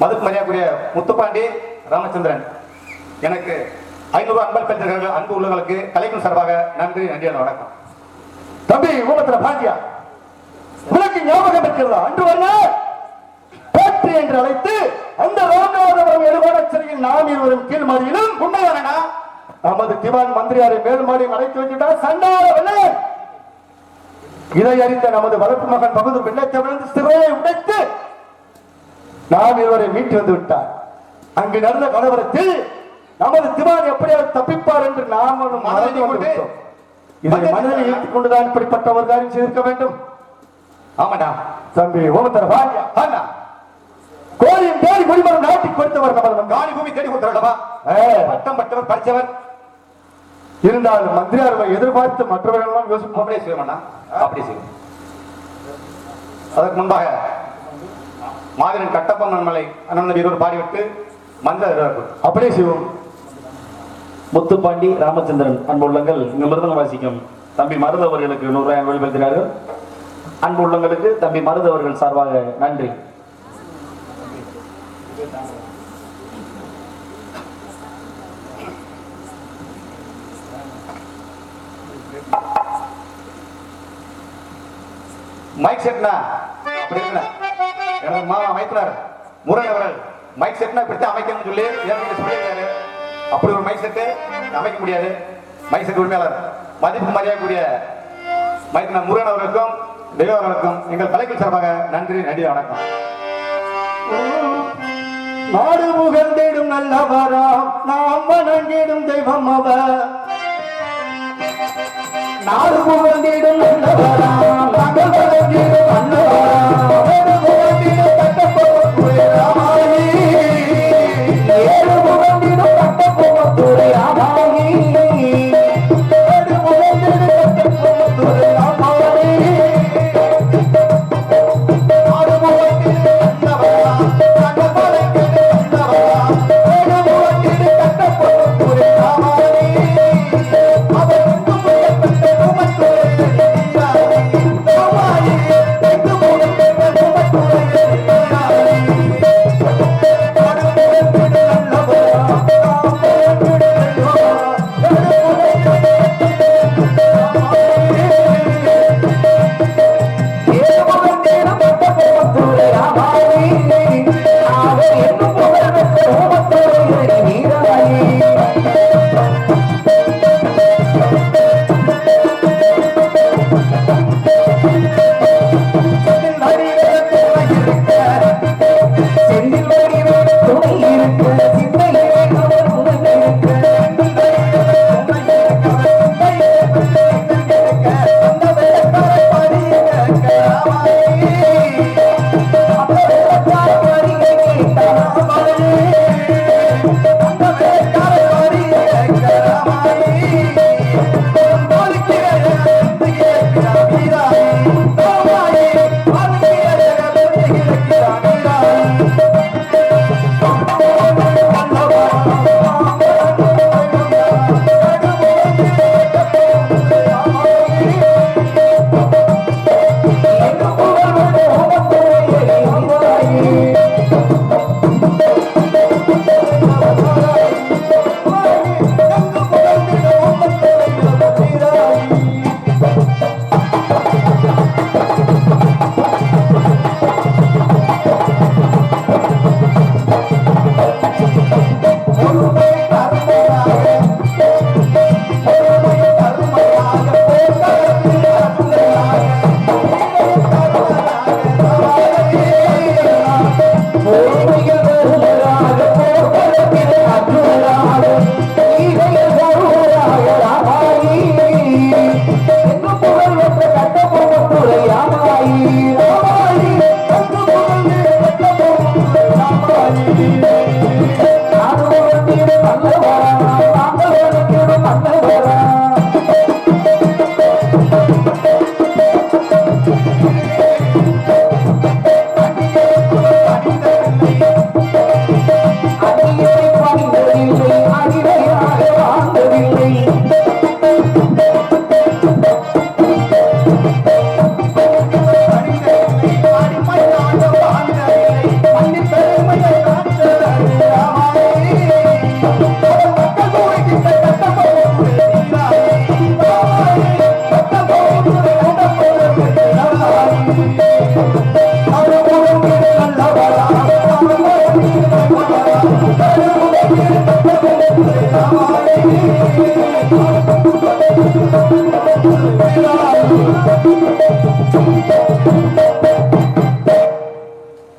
மதுக்கு மரியாதைக்குரிய முத்துப்பாண்டி ராமச்சந்திரன் எனக்கு 500 அன்பல் பெற்ற அன்பு உள்ளவர்களுக்கு கலைக்கும் சார்பாக நன்றி நன்றியான வணக்கம். தம்பி ஓமத்தர பாண்டியா, உனக்கு ஞாபகம் இருக்கிறதா? அன்று ஒரு நாள் போற்றி என்று அழைத்து அந்த ராமநாதபுரம் எழுவாட சிறையில் நாம் இருவரும் கீழ் மாடியிலும் உண்மைதானா? நமது திவான் மந்திரியாரை மேல் மாடியும் அழைத்து வைத்துட்டார் சண்டாள வெள்ளை. இதை அறிந்த நமது வளர்ப்பு மகன் பகுதி வெள்ளத்தை விழுந்து சிறையை உடைத்து நாம் இருவரை மீட்டு வந்து விட்டார். அங்கு நடந்த கலவரத்தில் நமது திவான் எப்படியாவது தப்பிப்பார் என்று நாம் மனதில் கொண்டு இதை மனதில் ஏற்றுக் கொண்டுதான் இப்படிப்பட்ட ஒரு காரியம் செய்திருக்க வேண்டும். ஆமாடா தம்பி ஓமத்தர பாண்டியா, அண்ணா கோரியும் தேடி குடிமரம் நாட்டி கொடுத்தவர் நமது காணி பூமி தேடி கொடுத்தவர்களா? பட்டம் பட்டவர் படித்தவர் இருந்தாலும் மந்திரியாரை எதிர்பார்த்து மற்றவர்கள் யோசிப்போம். அப்படியே செய்வோம் அப்படி செய்வோம். அதற்கு முன்பாக மாவீரன் கட்டப்பொம்மன் மலை அண்ணன் வீரர் பாடிவிட்டு மந்திர அப்படியே செய்வோம். முத்துப்பாண்டி ராமச்சந்திரன் அன்புள்ளங்கள் இங்கு மிருதங்க வாசிக்கும் தம்பி மருது அவர்களுக்கு 100 ரூபாய் வெளிப்படுத்தினார்கள். அன்பு உள்ளங்களுக்கு தம்பி மருது அவர்கள் சார்பாக நன்றி. மைக் செட்னா அப்படி இருக்கா? எனது மாமா மைத்ரார் முருகன் அவர்கள் மைக் செட்னா இப்படித்தான் அமைக்கணும்னு சொல்லி ஏற்கனவே சொல்லியிருக்காரு. அப்படி ஒரு மைக் செட்டு அமைக்க முடியாது. மைக் செட் உரிமையாளர் மதிப்பு மரியாதைக்குரிய மைத்ரா முருகன் அவர்களுக்கும் தெய்வ அவர்களுக்கும் எங்கள் கலைக்குழு சார்பாக நன்றி நன்றி வணக்கம். நாடு புகழ்ந்திடும் நல்லவராம் நாம் வணங்கிடும் தெய்வம் அவர். நாடு புகழ்ந்திடும் நல்லவராம் நாங்கள் வணங்கிடும் அன்னவராம். நாடு புகழ்ந்திடும் கட்டப்போத்துறை ராமாயி, ஏடு புகழ்ந்திடும் கட்டப்போத்துறை ராமாயி, ஏடு புகழ்ந்திடும் கட்டப்போத்துறை ராமாயி. நாடு புகழ்ந்திடும் நல்லவராம் நாங்கள் வணங்கிடும் அன்னவராம். ஏடு புகழ்ந்திடும் கட்டப்போத்துறை ராமாயி, அவர் எங்கும் புகழ்பெற்ற உமத்துறை ராமாயி, எங்கும் புகழ்பெற்ற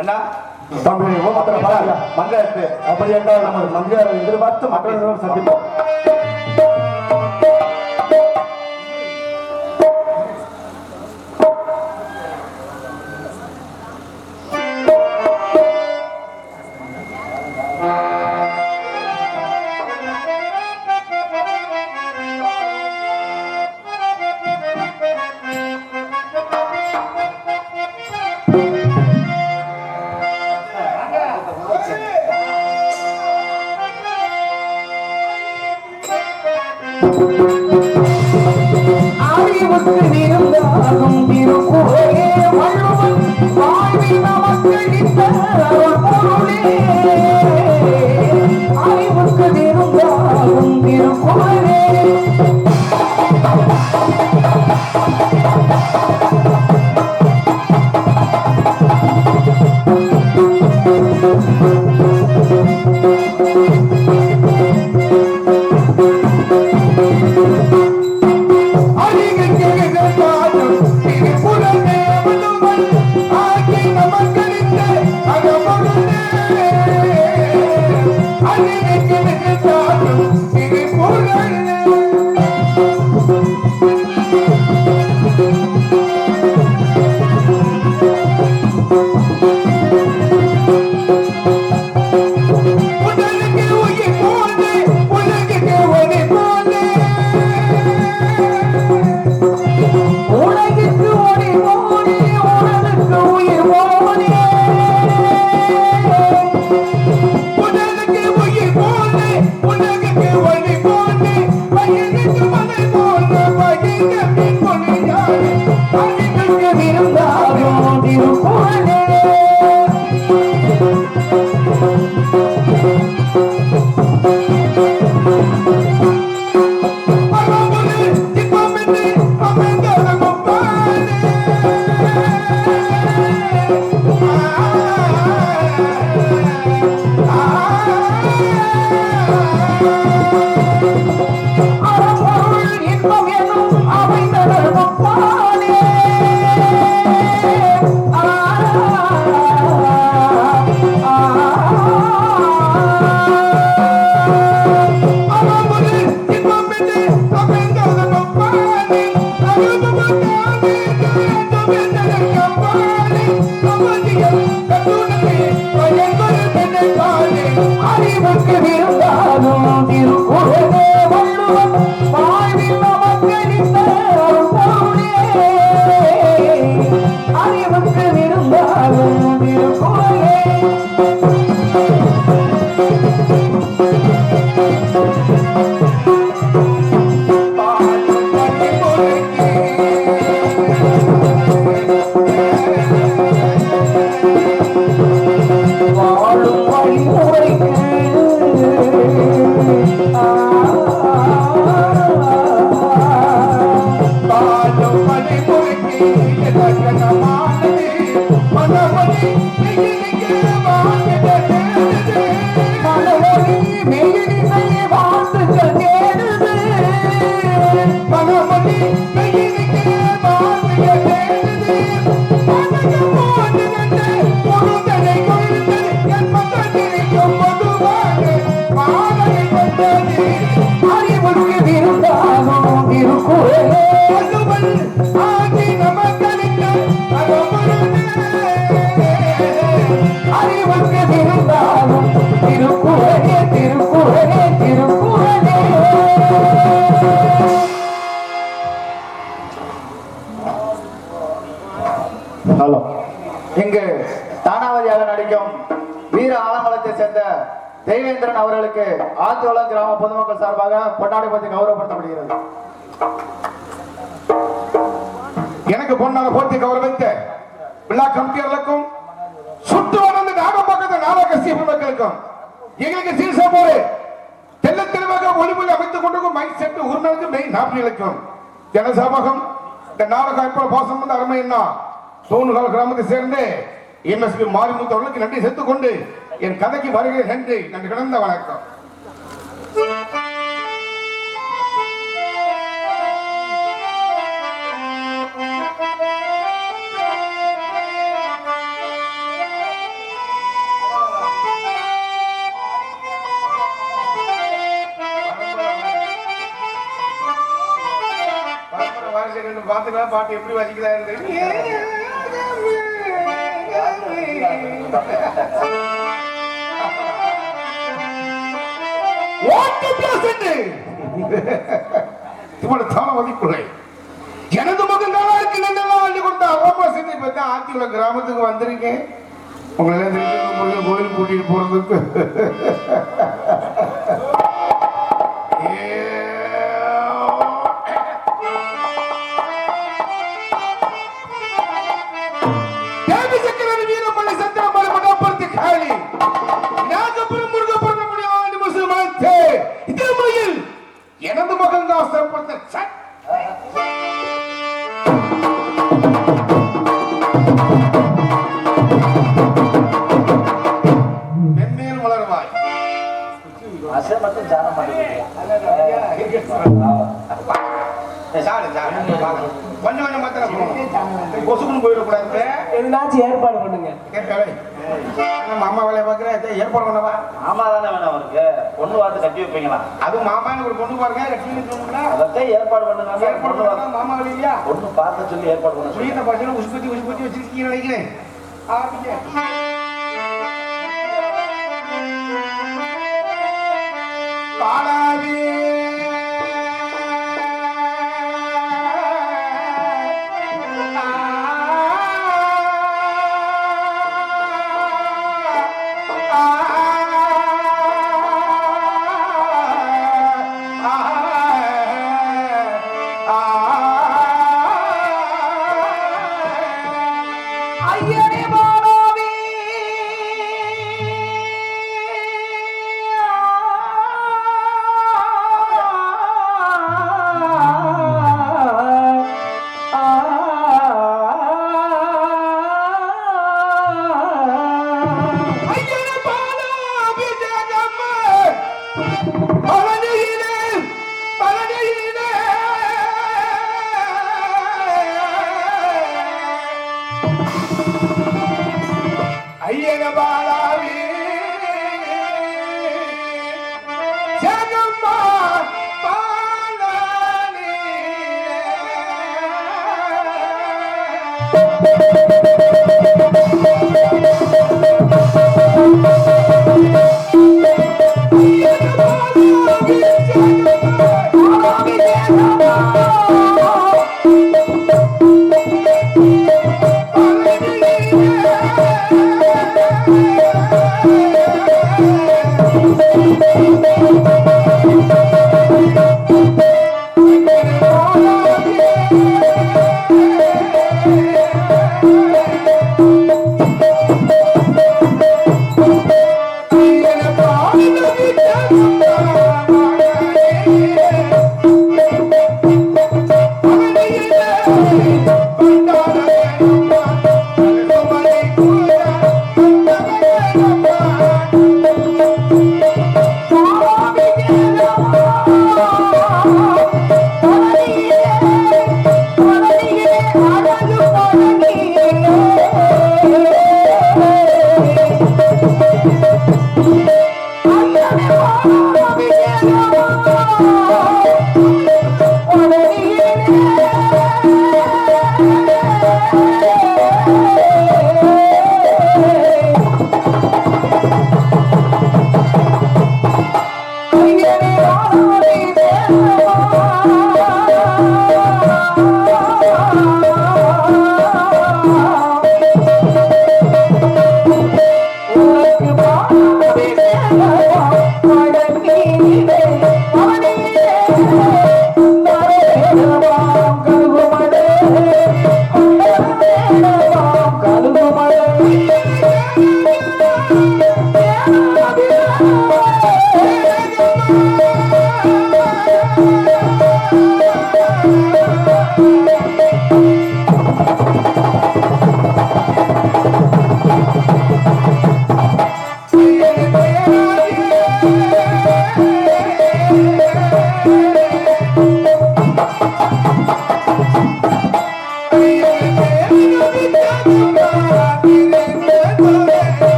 அண்ணா தம்பி ஓமத்தில் பரவாயில்ல. மங்களத்து அப்படி என்றால் நமது மந்திரியாரை எதிர்பார்த்து மற்றவர்களும் சந்திப்போம். அறிவுக்கு நிறந்தாகும் திருக்குறளே வள்ளுவன் வாழ்வில் நமக்கு இட்ட அருள்பொருளே. அறிவுக்கு நிறந்தாகும் திருக்குறளே திருக்குறளே தெய்வேந்திரன் அவர்களுக்கு ஆத்தோளம் கிராம பொதுமக்கள் சார்பாக பொன்னாடை பற்றி கௌரவப்படுத்தப்படுகிறது. எனக்கு பொன்னால போட்டி கௌரவித்த விழா கமிட்டியர்களுக்கும் சுற்று வளர்ந்த நாகப்பக்கத்து நாடக சீப்பு மக்களுக்கும் எங்களுக்கு சீசா போரு தெல்ல தெளிவாக ஒளிமொழி அமைத்துக் கொண்டிருக்கும் மைக் செட்டு உருநாளுக்கு மெய் நாப்பிகளுக்கும் ஜனசமகம் இந்த நாடக பாசம் வந்து அருமை என்ன சோனுகால் கிராமத்தை சேர்ந்து எம்எஸ்பி மாரிமுத்து அவர்களுக்கு நன்றி சேர்த்துக் கொண்டு என் கதைக்கு வருகிறேன். நன்றி நன்றி கிடந்த வணக்கம். பாத்துக்கலாம் பாட்டு எப்படி வாசிக்கிறாரு. எனது மகன் நல்லா இருக்கு அள்ளி கொடுத்த அம்மா செஞ்சு பார்த்தா ஆத்தியுள்ள கிராமத்துக்கு வந்திருக்கேன். உங்களை கோயில் கூட்டிட்டு போறதுக்கு எனது மகன் மென்மேல் வளருவாய். மட்டும் சார மாட்டேங்குது. கொஞ்சம் கொஞ்சம் மாத்திரம் கொசுக்குன்னு போயிடக்கூடாது. எதுனாச்சும் ஏற்பாடு பண்ணுங்க. மாமா வேலையை பார்க்குறேன் ஏற்பாடு பண்ணவா? மாமா தானே வேணும் அவருக்கு. பொண்ணு பார்த்து கட்டி வைப்பீங்களா? அது மாமான்னு ஒரு பொண்ணு பாருங்க அதத்தான் ஏற்பாடு பண்ணுங்க. ஏற்பாடு மாமா இல்லையா? பொண்ணு பார்த்து சொல்லி ஏற்பாடு பண்ண சொல்லி புரியுத பார்த்தீங்கன்னா உசுப்பத்தி வச்சிருக்கீங்க நினைக்கிறேன். பாடாதே Oh,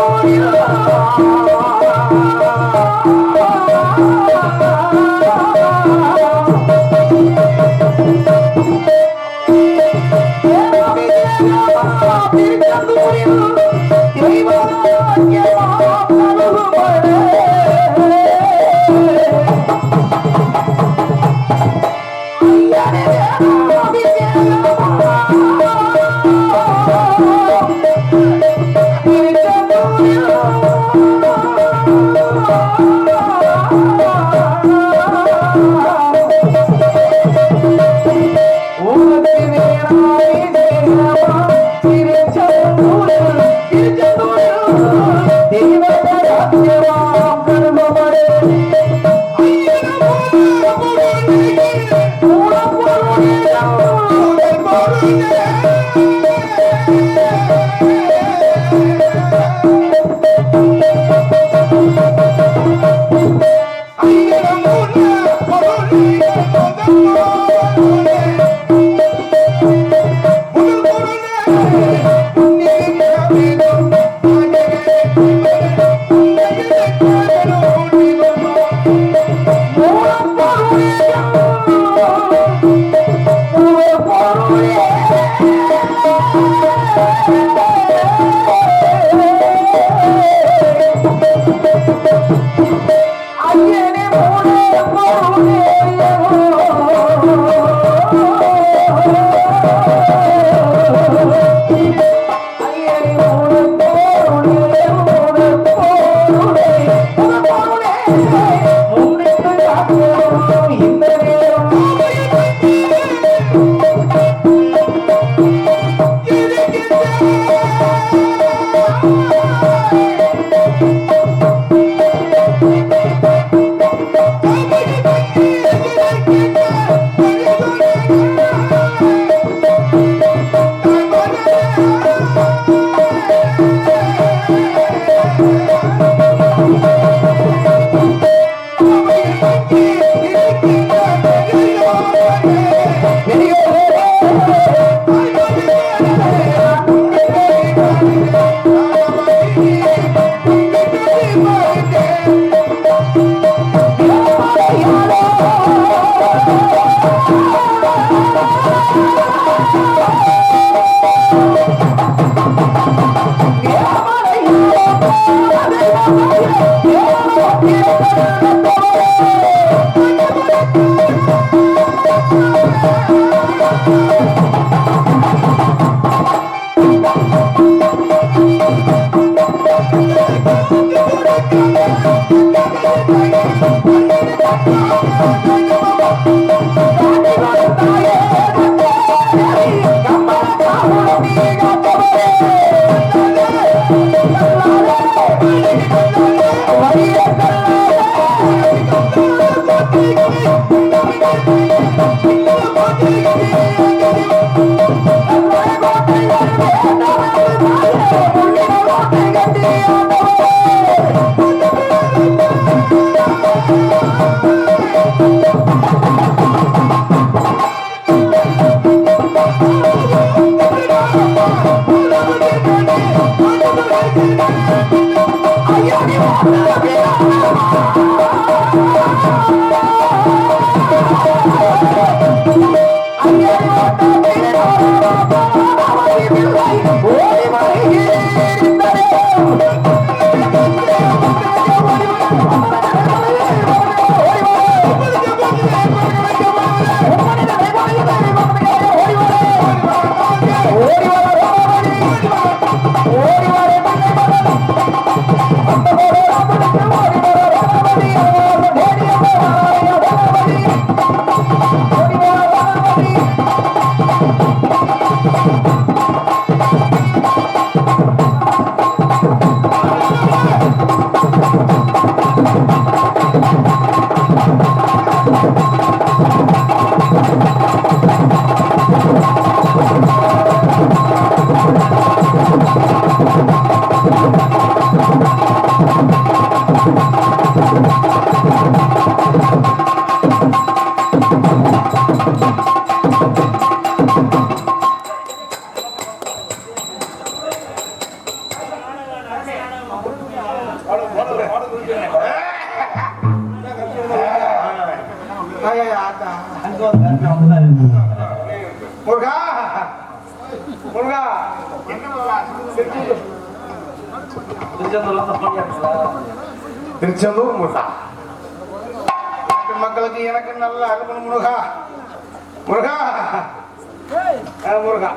ஓடி முருகா முருகா திருச்செந்தூர் முருகா மக்களுக்கு எனக்கு நல்ல அனுபவம் முருகா முருகா முருகா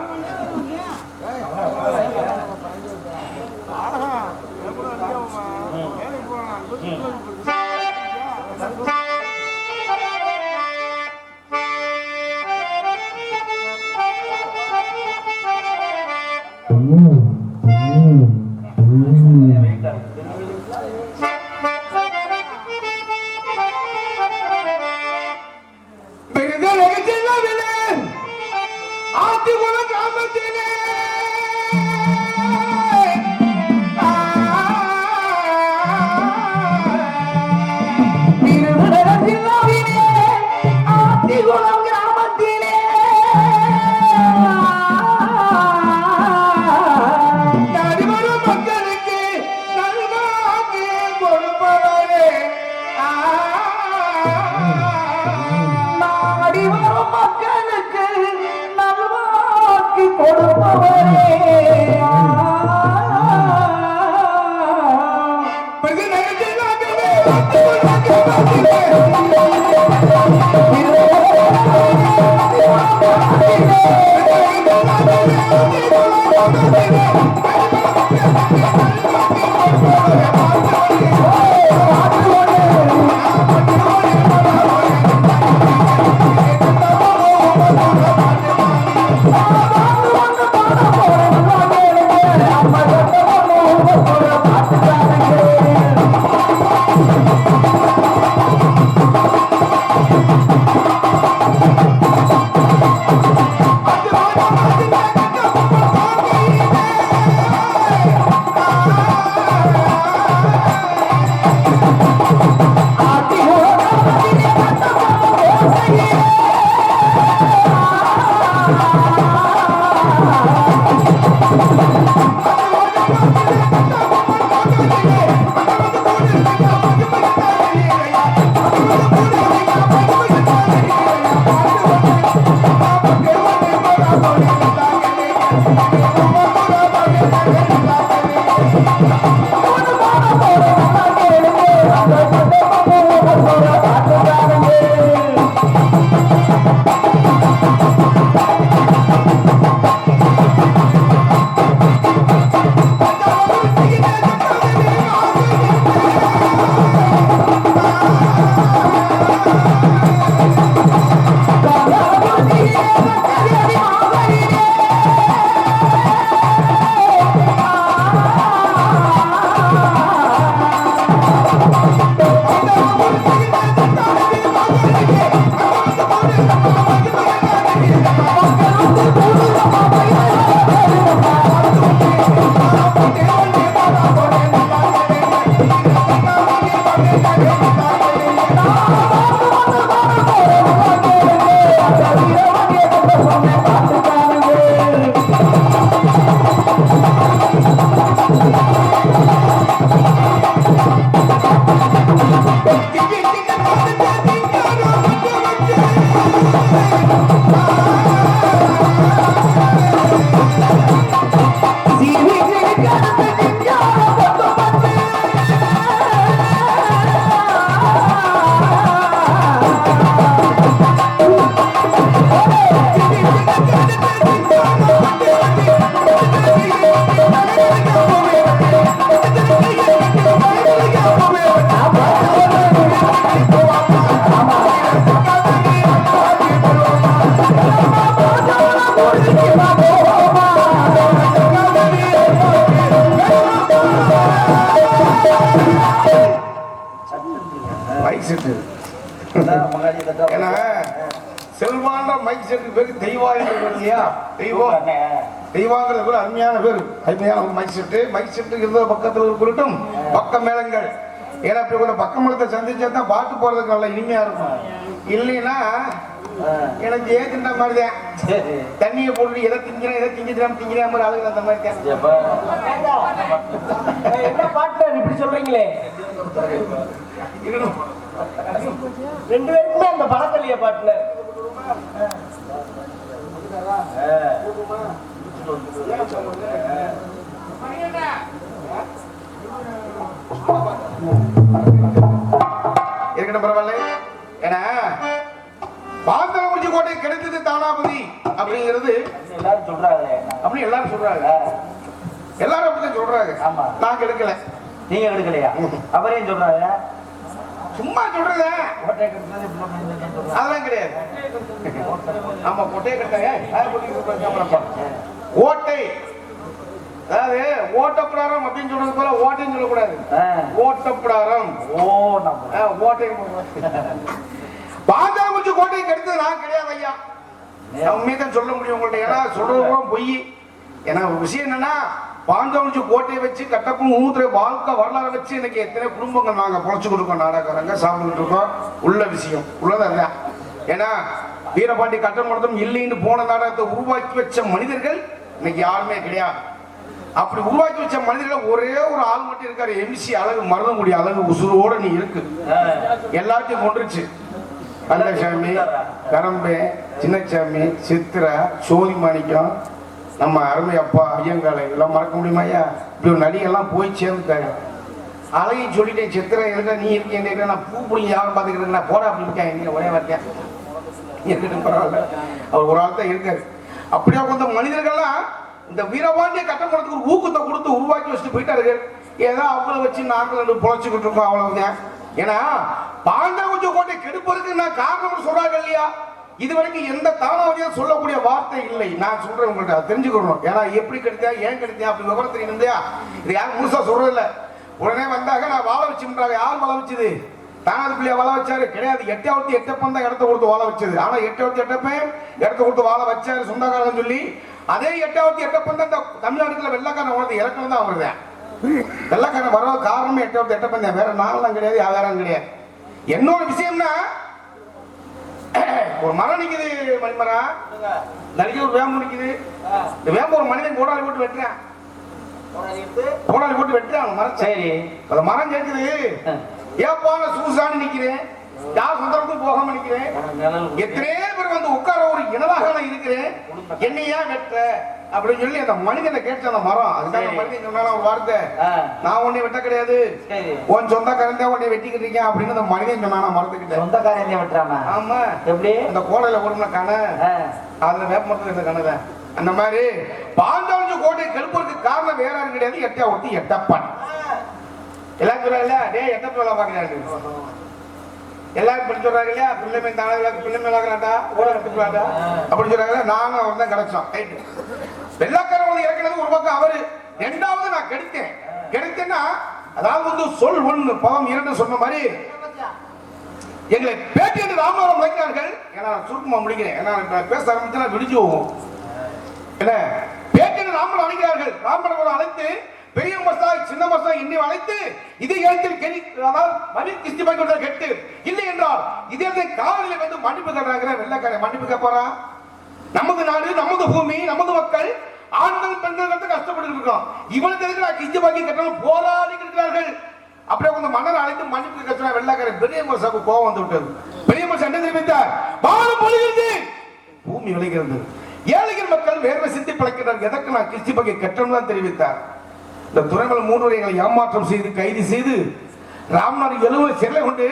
மைக் செட்டு ஏன்னா செல்வான்ற மைக் செட்டு பேரு தெய்வாங்கிறது இல்லையா தெய்வம் தெய்வாங்கிறது கூட அருமையான பேர் அருமையான மைக் செட்டு இருந்த பக்கத்தில் இருக்கட்டும் பக்க மேளங்கள் ஏன்னா இப்படி கூட பக்க மேளத்தை சந்திச்சா தான் பாட்டு போறதுக்கு நல்ல இனிமையா இருக்கும் இல்லைன்னா எனக்கு ஏத்துட்ட மாதிரிதான் சரி தண்ணியை போட்டு எதை திங்கிறேன் எதை திங்கிறேன் மாதிரி ஆளுங்க அந்த மாதிரி தான். எப்ப என்ன பார்ட்னர் இப்படி சொல்றீங்களே? ரெண்டு பேருக்குமே அந்த பழக்கம் இல்லையா பார்ட்னர்? இருக்கட்டும் பரவாயில்ல. ஏன்னா பாந்தரங்குறிச்சி கோட்டை கிடைத்தது தானாபதி அப்படிங்கிறது எல்லாரும் சொல்றாங்க. அப்படி எல்லாரும் சொல்றாங்க. எல்லாரும் அப்படிதான் சொல்றாங்க. ஆமா. நான் கெடுக்கல. நீங்க எடுக்கலையா? அவரையும் சொல்றாங்க. சும்மா சொல்றத கோட்டை கட்டுறது இப்படி சொல்றாங்க. அதெல்லாம் கிடையாது. ஆமா கோட்டையை கட்டாங்க. ஓட்டை அதாவது ஓட்டப்பிடாரம் அப்படின்னு சொல்றது போல ஓட்டைன்னு சொல்லக்கூடாது. ஓட்டப்பிடாரம். ஓ நம்ம ஓட்டை பாந்தாங்குறிச்சி கோட்டையை கெடுத்தது நான் கிடையாது ஐயா. நான் உண்மையதான் சொல்ல முடியும் உங்கள்ட்ட. ஏன்னா சொல்றது கூட பொய். ஏன்னா விஷயம் என்னன்னா பாந்தாங்குறிச்சி கோட்டையை வச்சு கட்டப்பும் ஊத்துற வாழ்க்கை வரலாறு வச்சு இன்னைக்கு எத்தனை குடும்பங்கள் நாங்க பொழைச்சுக்கிட்டு இருக்கோம். நாடகக்காரங்க சாப்பிட்டுக்கிட்டு இருக்கோம். உள்ள விஷயம் உள்ளதல்ல. ஏன்னா வீரபாண்டி கட்டமடத்தும் இல்லைன்னு போன நாடகத்தை உருவாக்கி வச்ச மனிதர்கள் இன்னைக்கு யாருமே கிடையாது. அப்படி உருவாக்கி வச்ச மனிதர்கள் ஒரே ஒரு ஆள் மட்டும் இருக்காரு. எம்சி அழகு மருதங்குடி அழகு உசுரோட நீ இருக்கு. எல்லாத்தையும் கொண்டுருச்சு. கந்தசாமி, கரம்பே, சின்னசாமி, சித்ரா, சோதி மாணிக்கம், நம்ம அருமை அப்பா ஐயங்காலை இதெல்லாம் மறக்க முடியுமா ஐயா? இப்படி ஒரு நடிகெல்லாம் போய் சேர்ந்துட்டாங்க. அழகையும் சொல்லிட்டேன். சித்திரை இருக்கா நீ இருக்கேன். நான் பூ பிடிங்க யாரும் பார்த்துக்கிட்டு நான் போட அப்படி இருக்கேன். நீங்க ஒரே வரேன் இருக்கட்டும் பரவாயில்ல. அவர் ஒரு ஆள் தான் இருக்காரு. அப்படியே கொஞ்சம் மனிதர்கள்லாம் இந்த வீரபாண்டிய கட்டமடத்துக்கு ஒரு ஊக்கத்தை கொடுத்து உருவாக்கி வச்சுட்டு போயிட்டாரு. ஏதோ அவங்கள வச்சு நாங்கள் பொழைச்சிக்கிட்டு இருக்கோம் அவ்வளவுதான். ஏன்னா பாந்தாங்குறிச்சி கோட்டை கெடுப்பதற்கு நான் காரணம் சொல்றாங்க இல்லையா? இதுவரைக்கும் எந்த தானாவதியும் சொல்லக்கூடிய வார்த்தை இல்லை. நான் சொல்றேன் உங்கள்கிட்ட அதை தெரிஞ்சுக்கணும். ஏன்னா எப்படி கெடுத்தா ஏன் கெடுத்தேன் அப்படி விவரம் தெரியும் இல்லையா? இது யாரும் முழுசா சொல்றது இல்லை. உடனே வந்தாங்க நான் வாழ வச்சுன்றாங்க. யார் வாழ வச்சது? தானாவது பிள்ளைய வாழ வச்சாரு கிடையாது. எட்டாவது எட்டப்பன் தான் இடத்த கொடுத்து வாழ வச்சது. ஆனா எட்டாவது எட்டப்பன் இடத்த கொடுத்து வாழ வச்சாரு சொந்தக்காரன் சொல்லி. அதே எட்டாவது எட்டப்பன் தான் தமிழ்நாட்டுல வெள்ளக்காரன் உனது இறக்கம் தான் அவருதான். வெள்ளக்காரன் வர காரணமே எட்டாவது எட்டப்பன் தான். வேற நாளெல்லாம் கிடையாது. யாரும் கிடையாது. என்னோட விஷயம்னா ஒரு மரம் நிக்குது. மணிமரம் நடிக்க ஒரு வேம்பு நிக்குது. இந்த வேம்பு ஒரு மனிதன் கோடாலி போட்டு வெட்டுறான். கோடாலி போட்டு வெட்டுறான் மரம். சரி அந்த மரம் கேட்குது. ஏப்பான சூசான்னு நிக்கிறேன். யார் சந்தர்ப்பத்துக்கு போகாம நிக்கிறேன். எத்தனையோ பேர் வந்து உட்கார ஒரு இனதாக நான் இருக்கிறேன். என்னையா வெட்ட அப்படின்னு சொல்லி அந்த மனிதனை கேட்ட அந்த மரம். அதுக்காக மனிதன் சொன்னாலும் ஒரு வார்த்தை நான் உன்னை வெட்ட கிடையாது. உன் சொந்தக்காரன் உன்னை வெட்டிக்கிட்டு இருக்கேன் அப்படின்னு அந்த மனிதன் சொன்னா மரத்துக்கிட்ட. சொந்தக்காரன் வெட்டுறாமா? ஆமா. எப்படி அந்த கோடையில ஓடும்ல கணை அதுல வேப்பமரத்துல இந்த கணை தான். அந்த மாதிரி பாந்தாங்குறிச்சி கோட்டை கெடுப்பதற்கு காரணம் வேற யாரும் கிடையாது. எட்டாவது எட்டப்பன். எல்லாரும் சொல்றாங்க டே எட்டப்பன் பாக்குறாரு. எல்லாரும் படி சொல்றாங்க இல்லையா? பிள்ளைமே பிள்ளைமேலாகலாண்டா ஓட கட்டுக்கலாண்டா அப்படி சொல்றாங்க. நானும் அவர் தான் கிடைச்சோம். வெள்ளக்காரன் வந்து இறக்குறது ஒரு பக்கம் அவரு. ரெண்டாவது நான் கெடுத்தேன்னா அதாவது வந்து சொல் ஒண்ணு பதம் இரண்டு சொன்ன மாதிரி எங்களை பேட்டி என்று ராமநாதம் வைக்கிறார்கள். ஏன்னா சுருக்கமா முடிக்கிறேன். ஏன்னா பேச ஆரம்பிச்சா விடிஞ்சு போகும். என்ன பேட்டி என்று ராமநாதம் அழைக்கிறார்கள். ராமநாதம் அழைத்து பெரிய மசாய் சின்ன மசாய் என்னை அழைத்து இதே இடத்தில் கிஸ்தி பாய்க்கு கேட்டு இல்லை என்றால் இதே காவலில் வந்து மன்னிப்பு தர்றாங்க. வெள்ளக்காரன் மன்னிப்பு கேட்பாரா? நமது நாடு நமது பூமி நமது மக்கள் ஆண்கள் பெண்கள் கஷ்டப்பட்டு இருக்கோம். இவனுக்கு எதுக்கு நான் கிஸ்தி பாக்கி கட்டணும் போராடி இருக்கிறார்கள். அப்படியே கொஞ்சம் மன்னர் அழைத்து மன்னிப்பு கட்டுறா. வெள்ளக்காரன் பெரிய மசாவுக்கு கோவம் வந்து விட்டது. பெரிய மசா என்ன தெரிவித்தார்? வானம் பொழிகிறது பூமி விளைகிறது. ஏழைகள் மக்கள் வேர்வை சிந்தி பிழைக்கிறார். எதற்கு நான் கிஸ்தி பாக்கி கட்டணும் தான் தெரிவித்தார். இந்த துறைமுறை 3 எங்களை ஏமாற்றம் செய்து கைது செய்து ராம்நாத் 70 சிறை கொண்டு